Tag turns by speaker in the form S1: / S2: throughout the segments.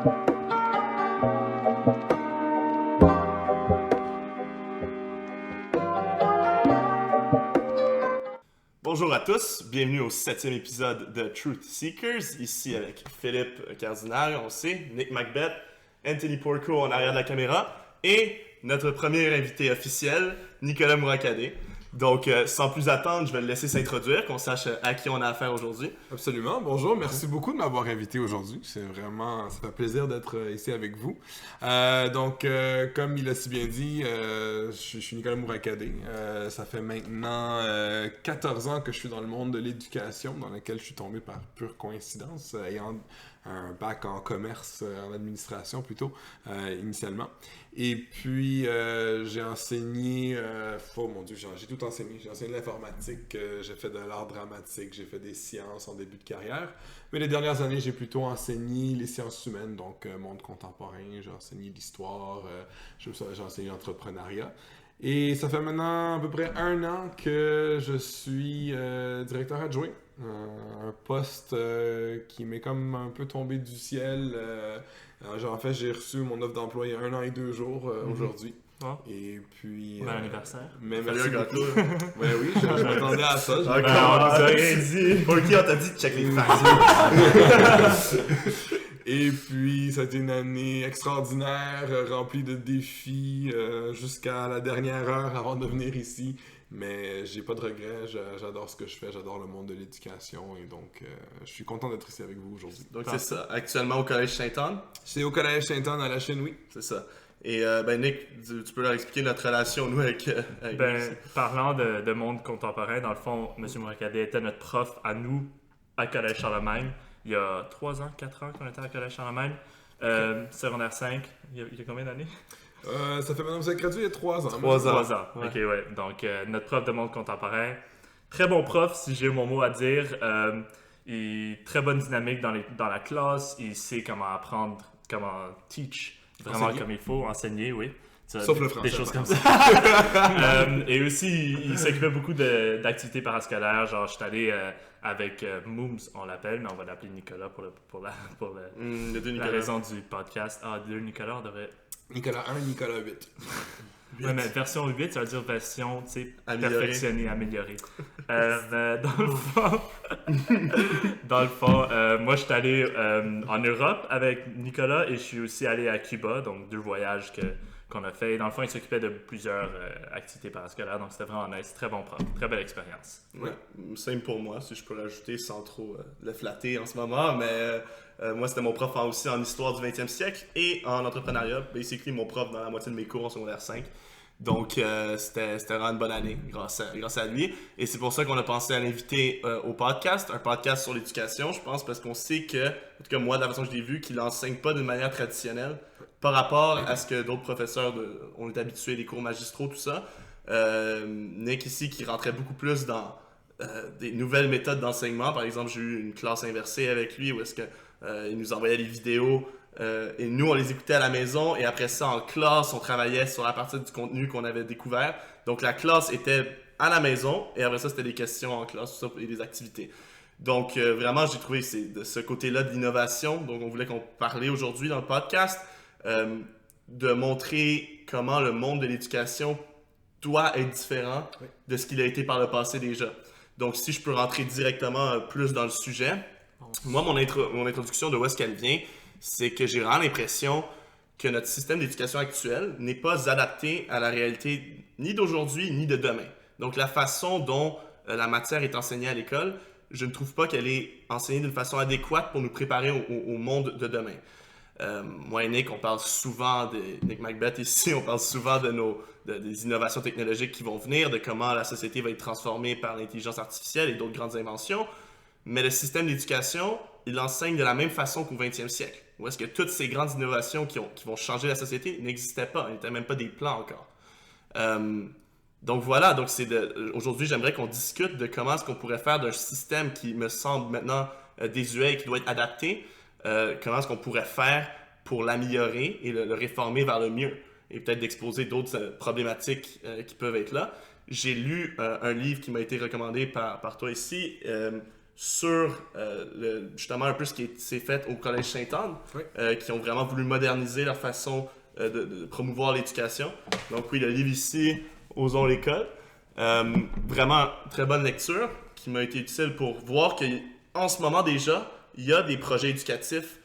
S1: Bonjour à tous, bienvenue au 7e épisode de Truth Seekers, ici avec Philippe Cardinal, on sait, Nick Macbeth, Anthony Porco en arrière de la caméra, et notre premier invité officiel, Nicolas Mourakadé. Donc, sans plus attendre, je vais le laisser s'introduire, qu'on sache à qui on a affaire aujourd'hui.
S2: Absolument. Bonjour, merci beaucoup de m'avoir invité aujourd'hui. Ça fait plaisir d'être ici avec vous. Comme il a si bien dit, je suis Nicolas Mourakadé. Ça fait maintenant 14 ans que je suis dans le monde de l'éducation, dans lequel je suis tombé par pure coïncidence, ayant un bac en commerce, en administration plutôt, initialement. Et puis, j'ai enseigné, oh mon Dieu, j'ai tout enseigné. J'ai enseigné l'informatique, j'ai fait de l'art dramatique, j'ai fait des sciences en début de carrière. Mais les dernières années, j'ai plutôt enseigné les sciences humaines, donc monde contemporain, j'ai enseigné l'histoire, j'ai enseigné l'entrepreneuriat. Et ça fait maintenant à peu près 1 an que je suis directeur adjoint. Un poste qui m'est comme un peu tombé du ciel. En fait, j'ai reçu mon offre d'emploi il y a 1 an et 2 jours aujourd'hui.
S3: Oh.
S2: Et puis...
S3: Bon anniversaire.
S2: Mais
S1: Salut,
S2: merci
S1: un
S2: beaucoup.
S1: gâteau.
S2: Ouais, oui, je m'attendais à ça.
S1: On nous a rien dit. Pour qui on t'a dit de check les facts.
S2: Et puis, ça a été une année extraordinaire, remplie de défis, jusqu'à la dernière heure avant de venir ici. Mais j'ai pas de regrets, j'adore ce que je fais, j'adore le monde de l'éducation et donc je suis content d'être ici avec vous aujourd'hui.
S1: Donc, c'est ça. Actuellement au Collège Sainte-Anne.
S2: C'est au Collège Sainte-Anne à la Chine, oui.
S1: C'est ça. Et Nick, tu peux leur expliquer notre relation, nous, avec
S3: Parlant de monde contemporain, dans le fond, M. Mourakadé était notre prof à nous, à Collège Charlemagne. Il y a 3 ans, 4 ans qu'on était à Collège Charlemagne. Secondaire 5, il y a combien d'années?
S2: Ça fait maintenant, vous avez gradué il y a 3 ans.
S3: 3 ans.
S1: Ouais.
S3: Ok, ouais. Donc, notre prof de monde contemporain. Très bon prof, si j'ai mon mot à dire. Très bonne dynamique dans la classe. Il sait comment apprendre, comment teach vraiment
S2: Enseigner.
S3: comme il faut, enseigner, oui.
S2: Sauf le français.
S3: Des choses comme ça. Et aussi, il s'occupait beaucoup d'activités parascolaires. Genre, je suis allé avec Mooms, on l'appelle, mais on va l'appeler Nicolas pour
S1: les deux
S3: la
S1: Nicolas.
S3: raison du podcast. Ah, 2 Nicolas, on devrait...
S2: Nicolas 1, Nicolas 8.
S3: Ouais, mais version 8, ça veut dire version, tu sais,
S1: Améliorée.
S3: perfectionnée, améliorée. Mais dans le fond, moi, je suis allé en Europe avec Nicolas et je suis aussi allé à Cuba, donc 2 voyages qu'on a fait. Et dans le fond, il s'occupait de plusieurs activités parascolaires, donc c'était vraiment nice, très bon prof, très belle expérience.
S1: Ouais, simple pour moi, si je peux rajouter sans trop le flatter en ce moment, mais moi c'était mon prof aussi en histoire du 20e siècle et en entrepreneuriat, basically mon prof dans la moitié de mes cours en secondaire 5. Donc c'était vraiment une bonne année grâce à lui et c'est pour ça qu'on a pensé à l'inviter au podcast, un podcast sur l'éducation, je pense, parce qu'on sait que, en tout cas moi de la façon que je l'ai vu, qu'il n'enseigne pas d'une manière traditionnelle par rapport à ce que d'autres professeurs on est habitués, des cours magistraux, tout ça. Nick ici qui rentrait beaucoup plus dans des nouvelles méthodes d'enseignement. Par exemple, j'ai eu une classe inversée avec lui où est-ce que il nous envoyait des vidéos et nous on les écoutait à la maison et après ça en classe on travaillait sur la partie du contenu qu'on avait découvert. Donc la classe était à la maison et après ça c'était des questions en classe, tout ça, et des activités. Donc vraiment j'ai trouvé c'est de ce côté-là de l'innovation. Donc on voulait qu'on parlait aujourd'hui dans le podcast de montrer comment le monde de l'éducation doit être différent de ce qu'il a été par le passé déjà. Donc, si je peux rentrer directement plus dans le sujet, moi, mon introduction de où est-ce qu'elle vient, c'est que j'ai vraiment l'impression que notre système d'éducation actuel n'est pas adapté à la réalité ni d'aujourd'hui ni de demain. Donc, la façon dont la matière est enseignée à l'école, je ne trouve pas qu'elle est enseignée d'une façon adéquate pour nous préparer au monde de demain. Moi et Nick, on parle souvent Nick Macbeth ici, on parle souvent des innovations technologiques qui vont venir, de comment la société va être transformée par l'intelligence artificielle et d'autres grandes inventions. Mais le système d'éducation, il enseigne de la même façon qu'au 20e siècle. Où est-ce que toutes ces grandes innovations qui vont changer la société n'existaient pas, il n'étaient même pas des plans encore. Donc voilà, aujourd'hui j'aimerais qu'on discute de comment est-ce qu'on pourrait faire d'un système qui me semble maintenant désuet et qui doit être adapté. Comment est-ce qu'on pourrait faire pour l'améliorer et le réformer vers le mieux et peut-être d'exposer d'autres problématiques qui peuvent être là. J'ai lu un livre qui m'a été recommandé par toi ici sur justement un peu ce qui s'est fait au Collège Sainte-Anne, qui ont vraiment voulu moderniser leur façon de promouvoir l'éducation. Donc oui, le livre ici, Osons l'école. Vraiment très bonne lecture qui m'a été utile pour voir qu'en ce moment déjà, il y a des projets éducatifs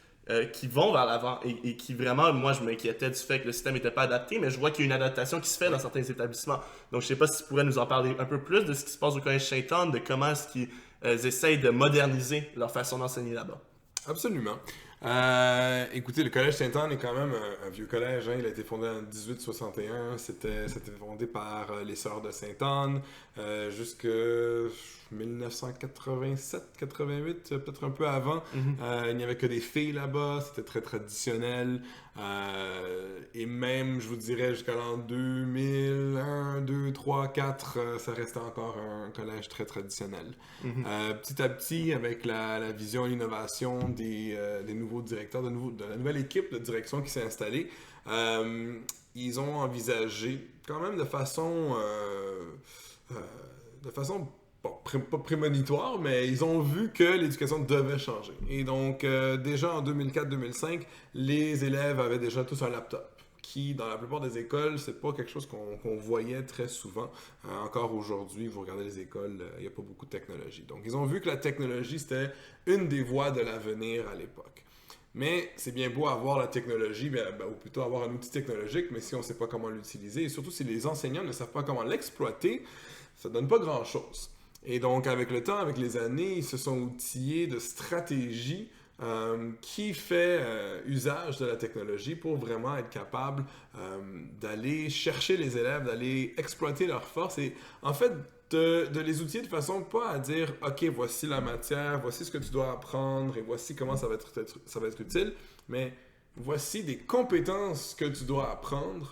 S1: qui vont vers l'avant et qui vraiment, moi je m'inquiétais du fait que le système n'était pas adapté, mais je vois qu'il y a une adaptation qui se fait dans certains établissements. Donc je ne sais pas si tu pourrais nous en parler un peu plus de ce qui se passe au Collège Sainte-Anne, de comment est-ce qu'ils essayent de moderniser leur façon d'enseigner là-bas.
S2: Absolument. Écoutez, le Collège Sainte-Anne est quand même un vieux collège. Hein. Il a été fondé en 1861. C'était fondé par les Sœurs de Sainte-Anne jusqu'à 1987-88, peut-être un peu avant. Il n'y avait que des filles là-bas. C'était très traditionnel. Et même, je vous dirais, jusqu'à l'an 2001, 2, 3, 4, ça restait encore un collège très traditionnel. Petit à petit, avec la vision et l'innovation des nouveaux directeurs, de la nouvelle équipe de direction qui s'est installée, ils ont envisagé quand même de façon bon, pas prémonitoire, mais ils ont vu que l'éducation devait changer. Et donc, déjà en 2004-2005, les élèves avaient déjà tous un laptop, qui, dans la plupart des écoles, c'est pas quelque chose qu'on voyait très souvent. Encore aujourd'hui, vous regardez les écoles, il n'y a pas beaucoup de technologie. Donc, ils ont vu que la technologie, c'était une des voies de l'avenir à l'époque. Mais c'est bien beau avoir la technologie, ou plutôt avoir un outil technologique, mais si on ne sait pas comment l'utiliser, et surtout si les enseignants ne savent pas comment l'exploiter, ça ne donne pas grand-chose. Et donc, avec le temps, avec les années, ils se sont outillés de stratégies qui fait usage de la technologie pour vraiment être capable d'aller chercher les élèves, d'aller exploiter leurs forces et en fait de les outiller de façon pas à dire « Ok, voici la matière, voici ce que tu dois apprendre et voici comment ça va être utile », mais voici des compétences que tu dois apprendre,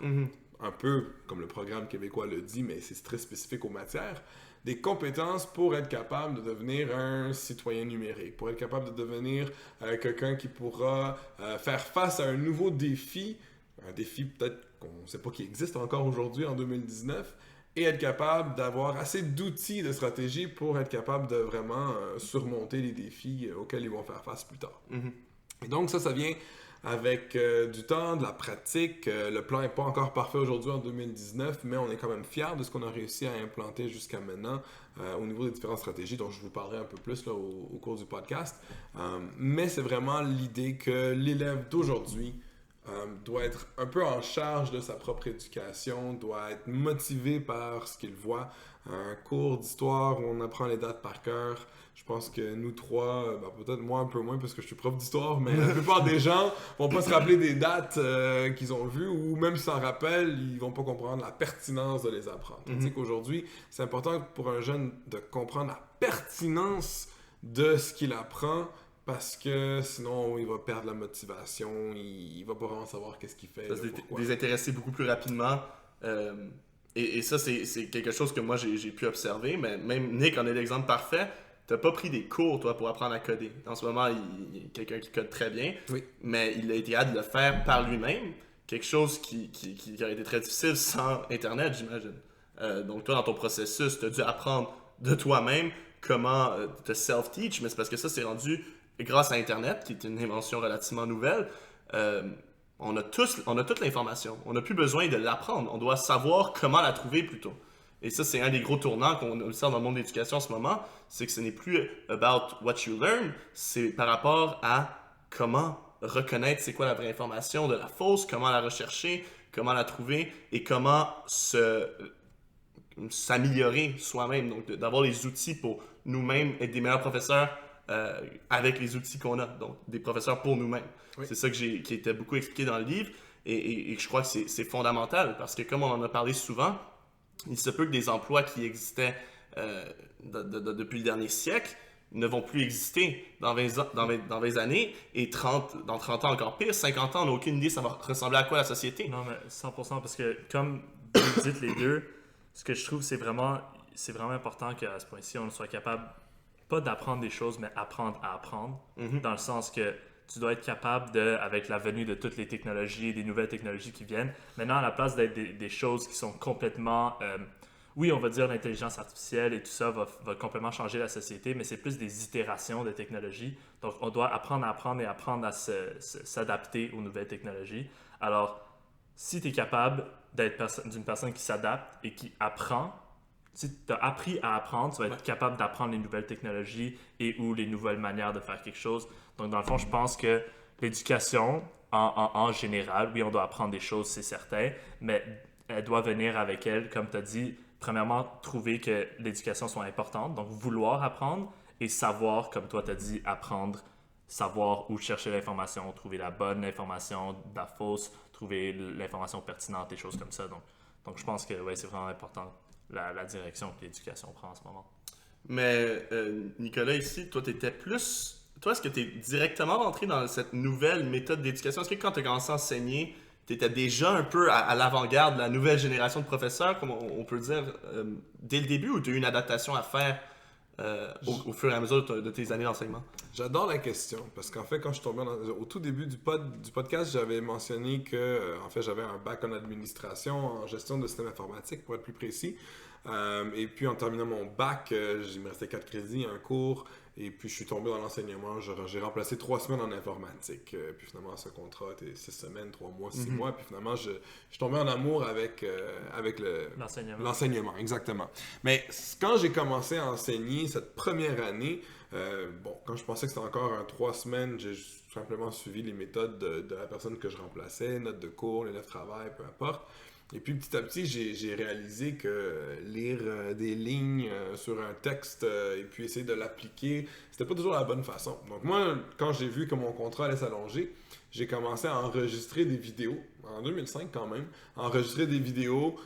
S2: un peu comme le programme québécois le dit, mais c'est très spécifique aux matières, des compétences pour être capable de devenir un citoyen numérique, pour être capable de devenir quelqu'un qui pourra faire face à un nouveau défi, un défi peut-être qu'on ne sait pas qui existe encore aujourd'hui en 2019, et être capable d'avoir assez d'outils de stratégie pour être capable de vraiment surmonter les défis auxquels ils vont faire face plus tard. Et donc ça vient avec du temps, de la pratique. Le plan n'est pas encore parfait aujourd'hui en 2019, mais on est quand même fiers de ce qu'on a réussi à implanter jusqu'à maintenant au niveau des différentes stratégies dont je vous parlerai un peu plus là, au cours du podcast. Mais c'est vraiment l'idée que l'élève d'aujourd'hui doit être un peu en charge de sa propre éducation, doit être motivé par ce qu'il voit. Un cours d'histoire où on apprend les dates par cœur. Je pense que nous trois, peut-être moi un peu moins parce que je suis prof d'histoire, mais la plupart des gens vont pas se rappeler des dates qu'ils ont vues ou même s'ils s'en rappellent, ils vont pas comprendre la pertinence de les apprendre. Tandis qu'aujourd'hui, c'est important pour un jeune de comprendre la pertinence de ce qu'il apprend parce que sinon il va perdre la motivation, il va pas vraiment savoir qu'est-ce qu'il fait.
S1: Ça se désintéresser beaucoup plus rapidement. Et ça, c'est quelque chose que moi j'ai pu observer, mais même Nick en est l'exemple parfait. T'as pas pris des cours, toi, pour apprendre à coder. En ce moment, il y a quelqu'un qui code très bien, mais il a été capable de le faire par lui-même, quelque chose qui aurait été très difficile sans Internet, j'imagine. Donc toi, dans ton processus, t'as dû apprendre de toi-même comment te self-teach, mais c'est parce que ça, c'est rendu grâce à Internet, qui est une invention relativement nouvelle. On a toute l'information. On n'a plus besoin de l'apprendre. On doit savoir comment la trouver plutôt. Et ça, c'est un des gros tournants qu'on observe dans le monde de l'éducation en ce moment, c'est que ce n'est plus about what you learn, c'est par rapport à comment reconnaître c'est quoi la vraie information de la fausse, comment la rechercher, comment la trouver et comment s'améliorer soi-même. Donc, d'avoir les outils pour nous-mêmes être des meilleurs professeurs avec les outils qu'on a. Donc, des professeurs pour nous-mêmes. Oui. C'est ça qui était beaucoup expliqué dans le livre et je crois que c'est fondamental parce que comme on en a parlé souvent, il se peut que des emplois qui existaient depuis le dernier siècle ne vont plus exister dans 20 années et dans 30 ans encore pire, 50 ans, on n'a aucune idée ça va ressembler à quoi la société.
S3: Non, mais 100% parce que comme vous dites les deux, ce que je trouve c'est vraiment important qu'à ce point-ci, on soit capable pas d'apprendre des choses, mais apprendre à apprendre, dans le sens que tu dois être capable avec la venue de toutes les technologies, des nouvelles technologies qui viennent, maintenant à la place d'être des choses qui sont complètement oui, on va dire l'intelligence artificielle et tout ça va complètement changer la société, mais c'est plus des itérations de technologie. Donc, on doit apprendre et apprendre à s'adapter aux nouvelles technologies. Alors, si tu es capable d'être d'une personne qui s'adapte et qui apprend, si tu as appris à apprendre, tu vas être capable d'apprendre les nouvelles technologies et ou les nouvelles manières de faire quelque chose. Donc, dans le fond, je pense que l'éducation, en général, oui, on doit apprendre des choses, c'est certain, mais elle doit venir avec elle, comme tu as dit, premièrement, trouver que l'éducation soit importante, donc vouloir apprendre et savoir, comme toi tu as dit, apprendre, savoir où chercher l'information, trouver la bonne information, la fausse, trouver l'information pertinente, des choses comme ça. Donc je pense que ouais, c'est vraiment important la direction que l'éducation prend en ce moment.
S1: Mais Nicolas, ici, toi, t'étais plus... Toi, est-ce que tu es directement rentré dans cette nouvelle méthode d'éducation? Est-ce que quand tu as commencé à enseigner, tu étais déjà un peu à l'avant-garde de la nouvelle génération de professeurs, comme on peut dire, dès le début, ou tu as eu une adaptation à faire au fur et à mesure de tes années d'enseignement?
S2: J'adore la question, parce qu'en fait, quand je suis tombé au tout début du podcast, j'avais mentionné que en fait, j'avais un bac en administration, en gestion de système informatique, pour être plus précis. Et puis, en terminant mon bac, il me restait 4 crédits, un cours, et puis je suis tombé dans l'enseignement. J'ai remplacé 3 semaines en informatique. Puis finalement, ce contrat était 6 semaines, 3 mois, 6 mois. Puis finalement, je suis tombé en amour avec l'enseignement, exactement. Mais quand j'ai commencé à enseigner cette première année, quand je pensais que c'était encore un 3 semaines, j'ai simplement suivi les méthodes de la personne que je remplaçais, notes de cours, l'élève travail, peu importe. Et puis petit à petit, j'ai réalisé que lire des lignes sur un texte et puis essayer de l'appliquer, c'était pas toujours la bonne façon. Donc moi, quand j'ai vu que mon contrat allait s'allonger, j'ai commencé à enregistrer des vidéos, en 2005 quand même, enregistrer des vidéos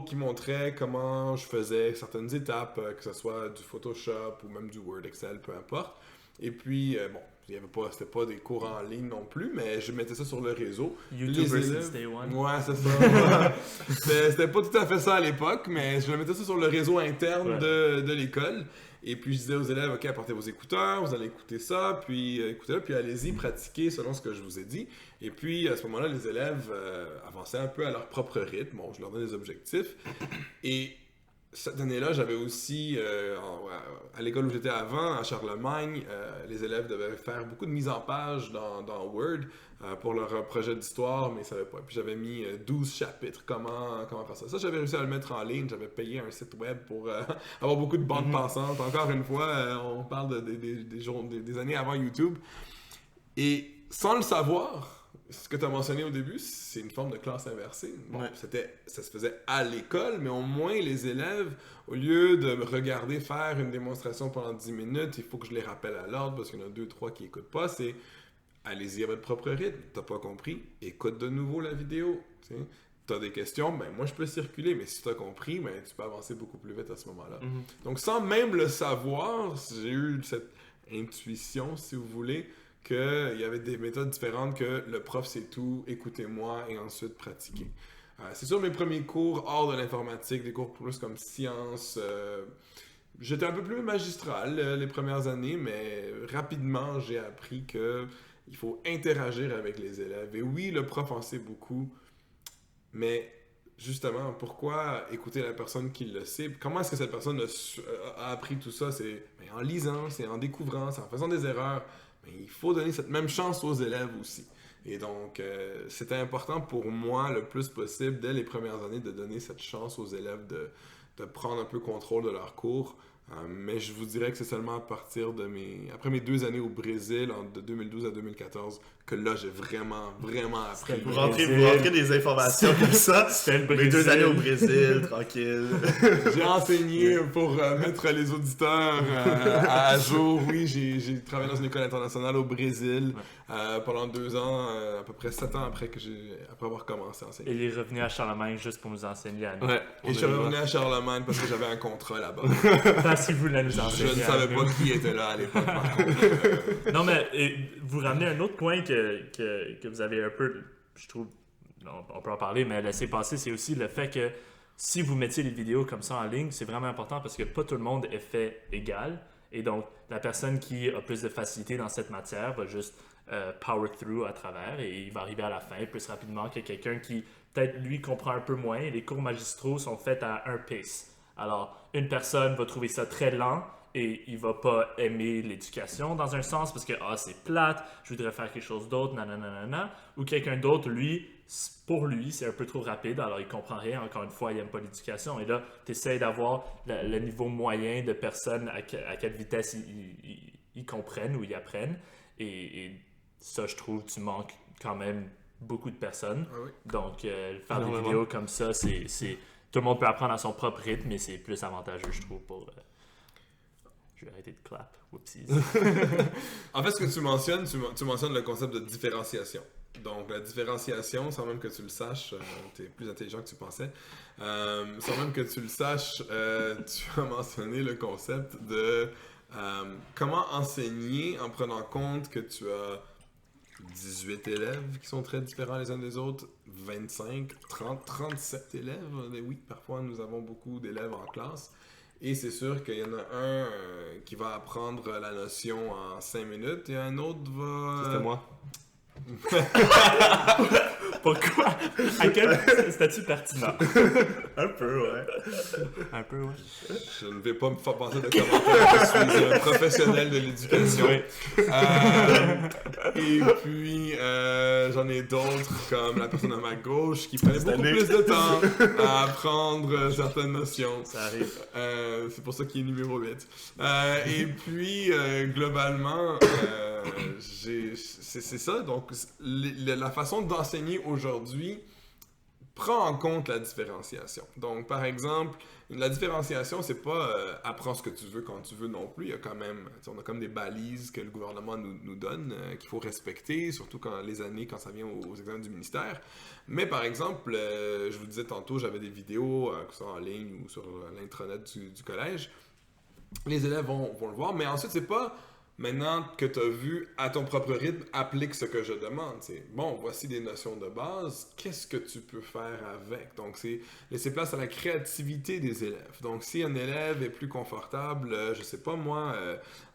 S2: qui montraient comment je faisais certaines étapes, que ce soit du Photoshop ou même du Word, Excel, peu importe. Et puis, c'était pas des cours en ligne non plus, mais je mettais ça sur le réseau.
S3: YouTuber since day one.
S2: Ouais, c'est ça. C'était pas tout à fait ça à l'époque, mais je mettais ça sur le réseau interne de l'école. Et puis, je disais aux élèves, OK, apportez vos écouteurs, vous allez écouter ça, puis écoutez-le, puis allez-y, pratiquez selon ce que je vous ai dit. Et puis, à ce moment-là, les élèves avançaient un peu à leur propre rythme. Bon, je leur donnais des objectifs. Et cette année-là, j'avais aussi, à l'école où j'étais avant, à Charlemagne, les élèves devaient faire beaucoup de mise en page dans Word pour leur projet d'histoire, mais ils ne savaient pas. Puis j'avais mis 12 chapitres, comment faire ça. Ça, j'avais réussi à le mettre en ligne, j'avais payé un site web pour avoir beaucoup de bandes passantes. Encore une fois, on parle des années avant YouTube. Et sans le savoir, ce que tu as mentionné au début, c'est une forme de classe inversée. Bon, ça se faisait à l'école, mais au moins les élèves, au lieu de me regarder faire une démonstration pendant 10 minutes, il faut que je les rappelle à l'ordre parce qu'il y en a 2-3 qui n'écoutent pas, c'est allez-y à votre propre rythme. T'as pas compris? Écoute de nouveau la vidéo. Tu as des questions, ben moi je peux circuler, mais si tu as compris, ben tu peux avancer beaucoup plus vite à ce moment-là. Donc sans même le savoir, j'ai eu cette intuition, si vous voulez, qu'il y avait des méthodes différentes que le prof c'est tout, écoutez-moi et ensuite pratiquez. C'est sûr, mes premiers cours hors de l'informatique, des cours plus comme sciences, j'étais un peu plus magistral les premières années, mais rapidement j'ai appris qu'il faut interagir avec les élèves. Et oui, le prof en sait beaucoup, mais justement, pourquoi écouter la personne qui le sait? Comment est-ce que cette personne a appris tout ça? C'est en lisant, c'est en découvrant, c'est en faisant des erreurs. Mais il faut donner cette même chance aux élèves aussi. Et donc, c'était important pour moi, le plus possible, dès les premières années, de donner cette chance aux élèves de prendre un peu contrôle de leur cours. Mais je vous dirais que c'est seulement à partir après mes 2 années au Brésil, de 2012 à 2014, que là, j'ai vraiment appris.
S1: Vous rentrez des informations comme ça. Mes 2 années au Brésil, tranquille.
S2: J'ai enseigné pour mettre les auditeurs à jour. Oui, j'ai travaillé dans une école internationale au Brésil pendant 2 ans, à peu près 7 ans après avoir commencé à enseigner.
S3: Et il est revenu à Charlemagne juste pour nous enseigner à nous.
S2: Ouais. Et je suis revenu à Charlemagne parce que j'avais un contrat là-bas.
S3: Parce qu'il voulait nous enseigner.
S2: Je ne savais pas qui était là à l'époque, par contre.
S3: Non, mais vous ramenez un autre point que vous avez un peu, je trouve, on peut en parler, mais laissez passer, c'est aussi le fait que si vous mettiez les vidéos comme ça en ligne, c'est vraiment important parce que pas tout le monde est fait égal. Et donc, la personne qui a plus de facilité dans cette matière va juste power through à travers et il va arriver à la fin plus rapidement que quelqu'un qui, peut-être, lui, comprend un peu moins. Les cours magistraux sont faits à un pace. Alors, une personne va trouver ça très lent et il va pas aimer l'éducation dans un sens parce que c'est plate, je voudrais faire quelque chose d'autre, nanana. Ou quelqu'un d'autre, lui, pour lui, c'est un peu trop rapide, alors il comprend rien. Encore une fois, il aime pas l'éducation. Et là, tu essaies d'avoir le niveau moyen de personnes à quelle vitesse ils comprennent ou ils apprennent. Et ça, je trouve, tu manques quand même beaucoup de personnes.
S2: Ah oui.
S3: Donc, faire des vidéos comme ça, c'est tout le monde peut apprendre à son propre rythme, mais c'est plus avantageux, je trouve, pour... Je vais arrêter de clap. Whoopsies.
S2: En fait, ce que tu mentionnes le concept de différenciation. Donc, la différenciation, sans même que tu le saches, tu es plus intelligent que tu pensais, sans même que tu le saches, tu as mentionné le concept de comment enseigner en prenant compte que tu as 18 élèves qui sont très différents les uns des autres, 25, 30, 37 élèves. Oui, parfois nous avons beaucoup d'élèves en classe. Et c'est sûr qu'il y en a un qui va apprendre la notion en 5 minutes et un autre va...
S1: C'était moi.
S3: Pourquoi? À quel statut pertinent?
S1: Un peu, ouais.
S3: Un peu, ouais.
S2: Je ne vais pas me faire passer de commentaires, je suis un professionnel de l'éducation.
S3: Oui.
S2: Et puis, j'en ai d'autres, comme la personne à ma gauche, qui prenait beaucoup plus de temps à apprendre certaines notions.
S3: Ça arrive.
S2: C'est pour ça qu'il est numéro 8. Et puis, globalement, c'est ça. Donc, la façon d'enseigner aujourd'hui prend en compte la différenciation. Donc, par exemple, la différenciation, c'est pas apprends ce que tu veux quand tu veux non plus. Il y a quand même, on a comme des balises que le gouvernement nous donne qu'il faut respecter, surtout quand ça vient aux examens du ministère. Mais par exemple, je vous disais tantôt, j'avais des vidéos que ce soit en ligne ou sur l'intranet du collège. Les élèves vont le voir, mais ensuite, c'est pas maintenant que tu as vu à ton propre rythme, applique ce que je demande. C'est bon, voici des notions de base, qu'est-ce que tu peux faire avec? Donc, c'est laisser place à la créativité des élèves. Donc, si un élève est plus confortable, je sais pas moi,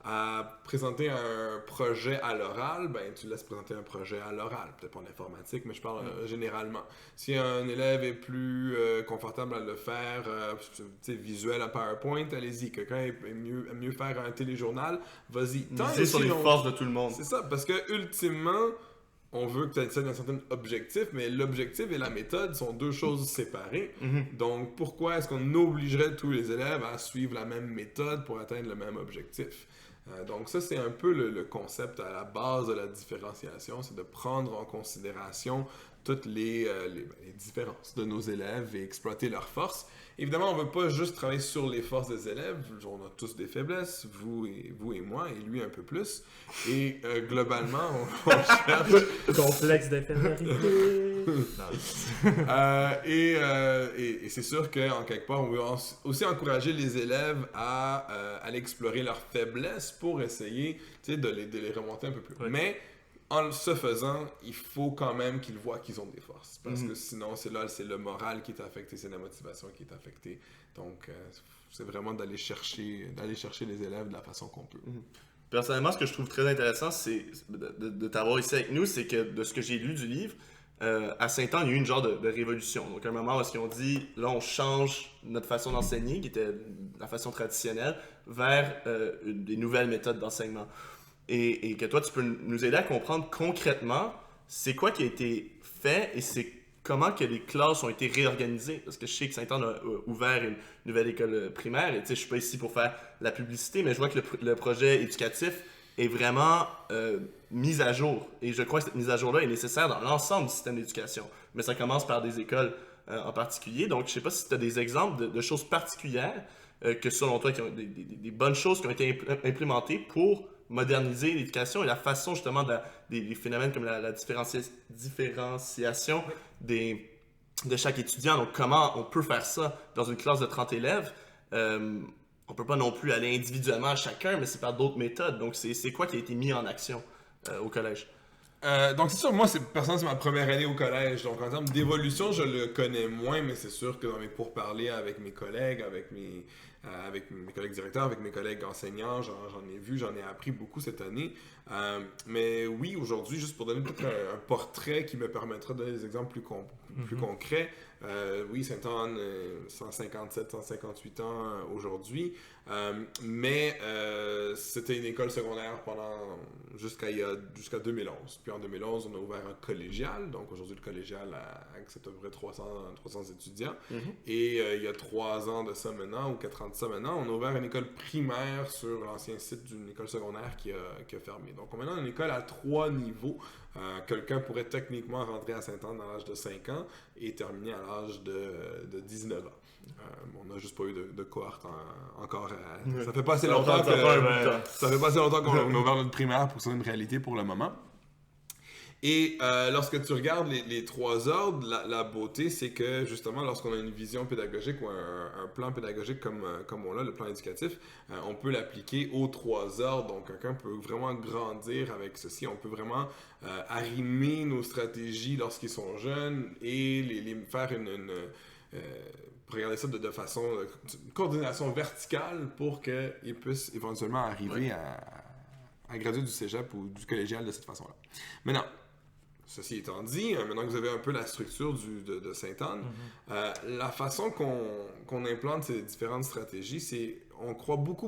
S2: à présenter un projet à l'oral, ben tu laisses présenter un projet à l'oral. Peut-être pas en informatique, mais je parle généralement. Si un élève est plus confortable à le faire visuel à PowerPoint, allez-y. Quelqu'un aime mieux faire un téléjournal, vas-y.
S1: Miser sur les forces de tout le monde.
S2: C'est ça, parce que ultimement, on veut que tu atteignes un certain objectif, mais l'objectif et la méthode sont deux choses séparées. Donc, pourquoi est-ce qu'on obligerait tous les élèves à suivre la même méthode pour atteindre le même objectif? Donc ça, c'est un peu le concept à la base de la différenciation, c'est de prendre en considération toutes les différences de nos élèves et exploiter leurs forces. Évidemment, on ne veut pas juste travailler sur les forces des élèves, on a tous des faiblesses, vous et moi, et lui un peu plus. Et globalement, on cherche...
S3: Complexe d'infériorité.
S2: Et c'est sûr qu'en quelque part, on veut aussi encourager les élèves à aller explorer leurs faiblesses pour essayer de les remonter un peu plus. Oui. Mais en ce faisant, il faut quand même qu'ils voient qu'ils ont des forces. Parce que sinon, c'est le moral qui est affecté, c'est la motivation qui est affectée. Donc, c'est vraiment d'aller chercher les élèves de la façon qu'on peut.
S1: Personnellement, ce que je trouve très intéressant, c'est de t'avoir ici avec nous, c'est que de ce que j'ai lu du livre, à Saint-Anne, il y a eu une genre de révolution. Donc, à un moment où ils ont dit, là, on change notre façon d'enseigner, qui était la façon traditionnelle, vers des nouvelles méthodes d'enseignement. Et que toi, tu peux nous aider à comprendre concrètement c'est quoi qui a été fait et c'est comment que les classes ont été réorganisées. Parce que je sais que Saint-Anne a ouvert une nouvelle école primaire et tu sais, je suis pas ici pour faire la publicité, mais je vois que le projet éducatif est vraiment mise à jour. Et je crois que cette mise à jour-là est nécessaire dans l'ensemble du système d'éducation. Mais ça commence par des écoles en particulier. Donc, je sais pas si tu as des exemples de choses particulières que selon toi, qui ont des bonnes choses qui ont été implémentées pour moderniser l'éducation et la façon justement des phénomènes comme la différenciation de chaque étudiant. Donc, comment on peut faire ça dans une classe de 30 élèves? On peut pas non plus aller individuellement à chacun, mais c'est par d'autres méthodes. Donc, c'est quoi qui a été mis en action au collège?
S2: Donc, c'est sûr, moi, personnellement, c'est ma première année au collège. Donc, en termes d'évolution, je le connais moins, mais c'est sûr que dans mes pourparlers avec mes collègues, avec avec mes collègues directeurs, avec mes collègues enseignants. J'en ai vu, j'en ai appris beaucoup cette année. Mais oui, aujourd'hui, juste pour donner peut-être un portrait qui me permettra de donner des exemples plus concrets, oui, Sainte-Anne, 157, 158 ans aujourd'hui, mais c'était une école secondaire jusqu'à 2011. Puis en 2011, on a ouvert un collégial, donc aujourd'hui le collégial accepte à peu près 300 étudiants. Et il y a 3 ans de ça maintenant, ou 4 ans de ça maintenant, on a ouvert une école primaire sur l'ancien site d'une école secondaire qui a fermé. Donc on a maintenant une école à 3 niveaux. Quelqu'un pourrait techniquement rentrer à Sainte-Anne à l'âge de 5 ans et terminer à l'âge de 19 ans. On n'a juste pas eu de cohorte encore. Ça fait pas assez longtemps qu'on a ouvert notre primaire pour que ça soit une réalité pour le moment. Et lorsque tu regardes les 3 ordres, la beauté, c'est que justement, lorsqu'on a une vision pédagogique ou un plan pédagogique comme on l'a, le plan éducatif, on peut l'appliquer aux 3 ordres. Donc, quelqu'un peut vraiment grandir avec ceci. On peut vraiment arrimer nos stratégies lorsqu'ils sont jeunes et les faire pour regarder ça de façon une coordination verticale pour qu'ils puissent éventuellement arriver à graduer du cégep ou du collégial de cette façon-là. Maintenant, ceci étant dit, maintenant que vous avez un peu la structure de Sainte-Anne, la façon qu'on implante ces différentes stratégies, c'est on croit beaucoup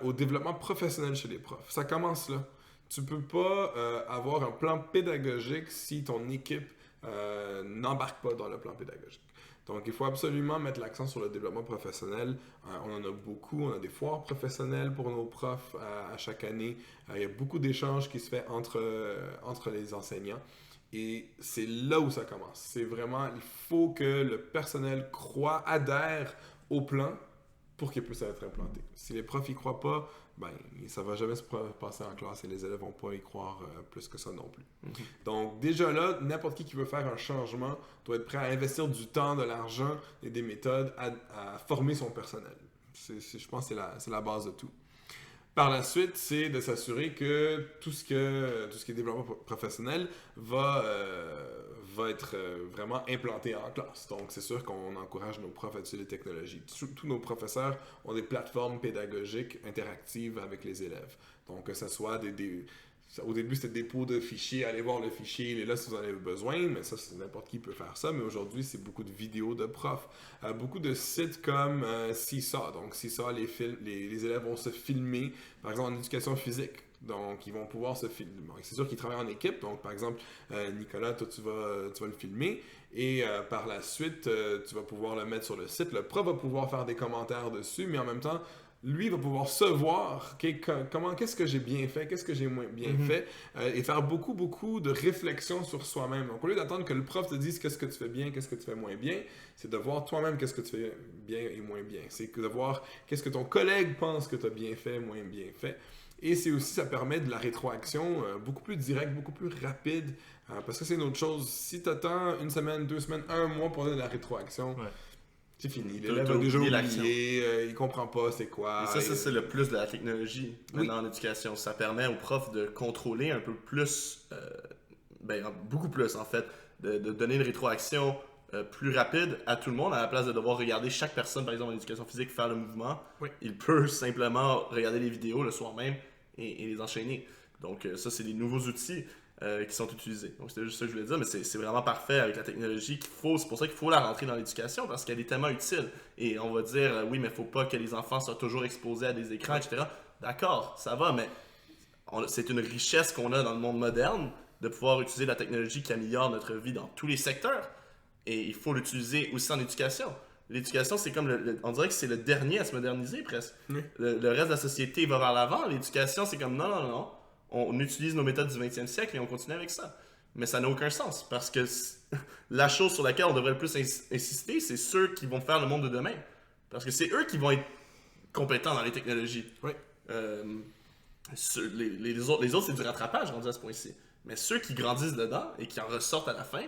S2: au développement professionnel chez les profs. Ça commence là. Tu peux pas avoir un plan pédagogique si ton équipe n'embarque pas dans le plan pédagogique. Donc, il faut absolument mettre l'accent sur le développement professionnel. On en a beaucoup. On a des foires professionnelles pour nos profs à chaque année. Il y a beaucoup d'échanges qui se font entre les enseignants. Et c'est là où ça commence. C'est vraiment, il faut que le personnel adhère au plan pour qu'il puisse être implanté. Si les profs n'y croient pas, ça ne va jamais se passer en classe et les élèves ne vont pas y croire plus que ça non plus. Donc, déjà là, n'importe qui veut faire un changement doit être prêt à investir du temps, de l'argent et des méthodes à former son personnel. Je pense que c'est la base de tout. Par la suite, c'est de s'assurer que tout ce qui est développement professionnel va être vraiment implanté en classe. Donc, c'est sûr qu'on encourage nos profs à utiliser les technologies. Tous nos professeurs ont des plateformes pédagogiques interactives avec les élèves. Donc, que ce soit au début, c'était dépôt de fichiers, allez voir le fichier, il est là si vous en avez besoin, mais ça, n'importe qui peut faire ça. Mais aujourd'hui, c'est beaucoup de vidéos de profs. Beaucoup de sites comme Seesaw. Donc, Seesaw, les élèves vont se filmer, par exemple, en éducation physique. Donc, ils vont pouvoir se filmer. Bon, c'est sûr qu'ils travaillent en équipe. Donc, par exemple, Nicolas, toi, tu vas le filmer. Et par la suite, tu vas pouvoir le mettre sur le site. Le prof va pouvoir faire des commentaires dessus, mais en même temps, lui va pouvoir se voir, qu'est-ce que j'ai bien fait, qu'est-ce que j'ai moins bien fait, et faire beaucoup de réflexion sur soi-même. Donc, au lieu d'attendre que le prof te dise qu'est-ce que tu fais bien, qu'est-ce que tu fais moins bien, c'est de voir toi-même qu'est-ce que tu fais bien et moins bien. C'est de voir qu'est-ce que ton collègue pense que tu as bien fait, moins bien fait. Et c'est aussi, ça permet de la rétroaction beaucoup plus directe, beaucoup plus rapide, parce que c'est une autre chose. Si tu attends 1 semaine, 2 semaines, 1 mois pour donner de la rétroaction, c'est fini. L'élève a déjà oublié, il comprend pas c'est quoi.
S1: Et ça, c'est le plus de la technologie maintenant en éducation. Ça permet aux profs de contrôler un peu plus, beaucoup plus en fait, de donner une rétroaction plus rapide à tout le monde, à la place de devoir regarder chaque personne, par exemple en éducation physique, faire le mouvement. Il peut simplement regarder les vidéos le soir même et les enchaîner. Donc ça, c'est des nouveaux outils qui sont utilisés. Donc c'était juste ça que je voulais dire, mais c'est vraiment parfait avec la technologie c'est pour ça qu'il faut la rentrer dans l'éducation, parce qu'elle est tellement utile. Et on va dire, oui, mais il ne faut pas que les enfants soient toujours exposés à des écrans, etc. D'accord, ça va, mais c'est une richesse qu'on a dans le monde moderne de pouvoir utiliser la technologie qui améliore notre vie dans tous les secteurs. Et il faut l'utiliser aussi en éducation. L'éducation, c'est comme on dirait que c'est le dernier à se moderniser presque. Le reste de la société va vers l'avant. L'éducation, c'est comme non. On utilise nos méthodes du 20e siècle et on continue avec ça. Mais ça n'a aucun sens, parce que la chose sur laquelle on devrait le plus insister, c'est ceux qui vont faire le monde de demain. Parce que c'est eux qui vont être compétents dans les technologies. Les autres, c'est du rattrapage rendu à ce point-ci. Mais ceux qui grandissent dedans et qui en ressortent à la fin,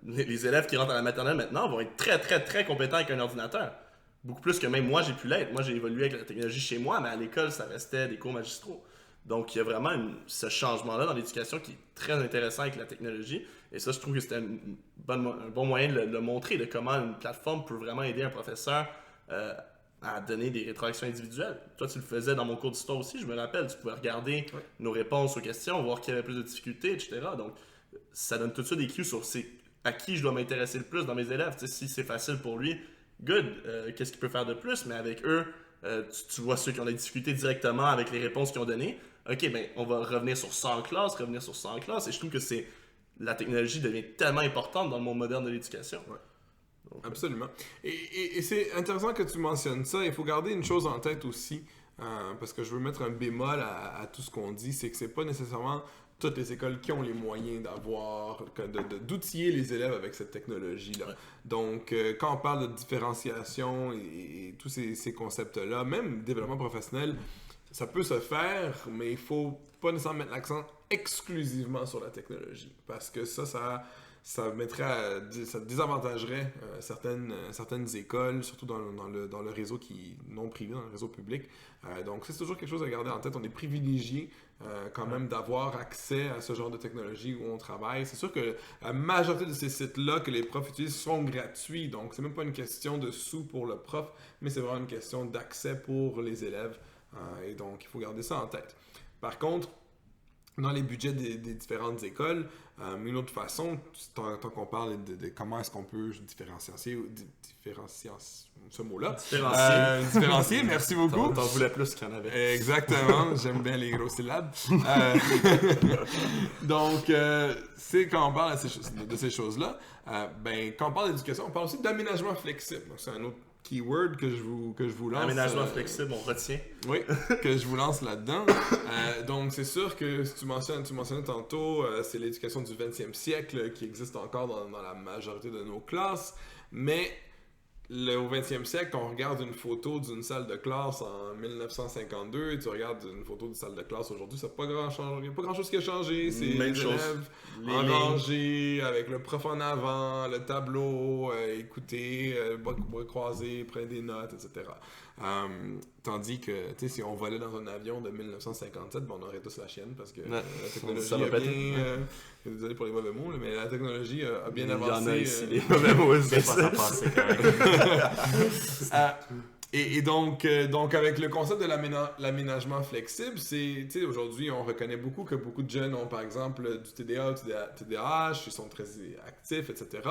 S1: les élèves qui rentrent à la maternelle maintenant vont être très, très, très compétents avec un ordinateur. Beaucoup plus que même moi, j'ai pu l'être. Moi, j'ai évolué avec la technologie chez moi, mais à l'école, ça restait des cours magistraux. Donc, il y a vraiment ce changement-là dans l'éducation qui est très intéressant avec la technologie. Et ça, je trouve que c'était un bon moyen de le montrer, de comment une plateforme peut vraiment aider un professeur à donner des rétroactions individuelles. Toi, tu le faisais dans mon cours d'histoire aussi, je me rappelle. Tu pouvais regarder nos réponses aux questions, voir qui avait plus de difficultés, etc. Donc, ça donne tout de suite des cues sur à qui je dois m'intéresser le plus dans mes élèves. Tu sais, si c'est facile pour lui, good, qu'est-ce qu'il peut faire de plus? Mais avec eux, tu vois ceux qui ont des difficultés directement avec les réponses qu'ils ont données. OK, ben on va revenir sur ça en classe, et je trouve que la technologie devient tellement importante dans le monde moderne de l'éducation.
S2: Ouais. Donc, absolument. Et c'est intéressant que tu mentionnes ça. Il faut garder une chose en tête aussi, parce que je veux mettre un bémol à tout ce qu'on dit, c'est que c'est pas nécessairement toutes les écoles qui ont les moyens d'outiller les élèves avec cette technologie-là. Ouais. Donc, quand on parle de différenciation et tous ces concepts-là, même développement professionnel, ça peut se faire, mais il faut pas nécessairement mettre l'accent exclusivement sur la technologie, parce que ça désavantagerait certaines écoles, surtout dans le réseau qui non privé, dans le réseau public. Donc, c'est toujours quelque chose à garder en tête. On est privilégié quand même d'avoir accès à ce genre de technologie où on travaille. C'est sûr que la majorité de ces sites-là que les profs utilisent sont gratuits, donc c'est même pas une question de sous pour le prof, mais c'est vraiment une question d'accès pour les élèves. Et donc, il faut garder ça en tête. Par contre, dans les budgets des différentes écoles, une autre façon, tant qu'on parle de comment est-ce qu'on peut différencier ce mot-là. Différencier, merci beaucoup.
S1: T'en voulais plus qu'il y en avait.
S2: Exactement, j'aime bien les grosses syllabes. Donc, c'est quand on parle de ces choses-là, quand on parle d'éducation, on parle aussi d'aménagement flexible. Donc, c'est un autre keyword que je vous lance.
S1: Aménagement flexible, on retient.
S2: Oui, que je vous lance là-dedans. Donc, c'est sûr que tu mentionnais tantôt, c'est l'éducation du 20e siècle qui existe encore dans la majorité de nos classes, mais au 20e siècle, quand on regarde une photo d'une salle de classe en 1952 et tu regardes une photo d'une salle de classe aujourd'hui, ça n'a pas grand-chose qui a changé. C'est les élèves en rangée, avec le prof en avant, le tableau, écouter, bras croisés, prendre des notes, etc. Tandis que, tu sais, si on volait dans un avion de 1957, on aurait tous la chienne parce que la technologie a bien... désolé pour les mauvais mots, mais la technologie a bien avancé. Il y en a ici, les mauvais mots, c'est ça. Et donc, avec le concept de l'aménagement flexible, c'est, tu sais, aujourd'hui, on reconnaît beaucoup que beaucoup de jeunes ont, par exemple, du TDA, TDAH, ils sont très actifs, etc.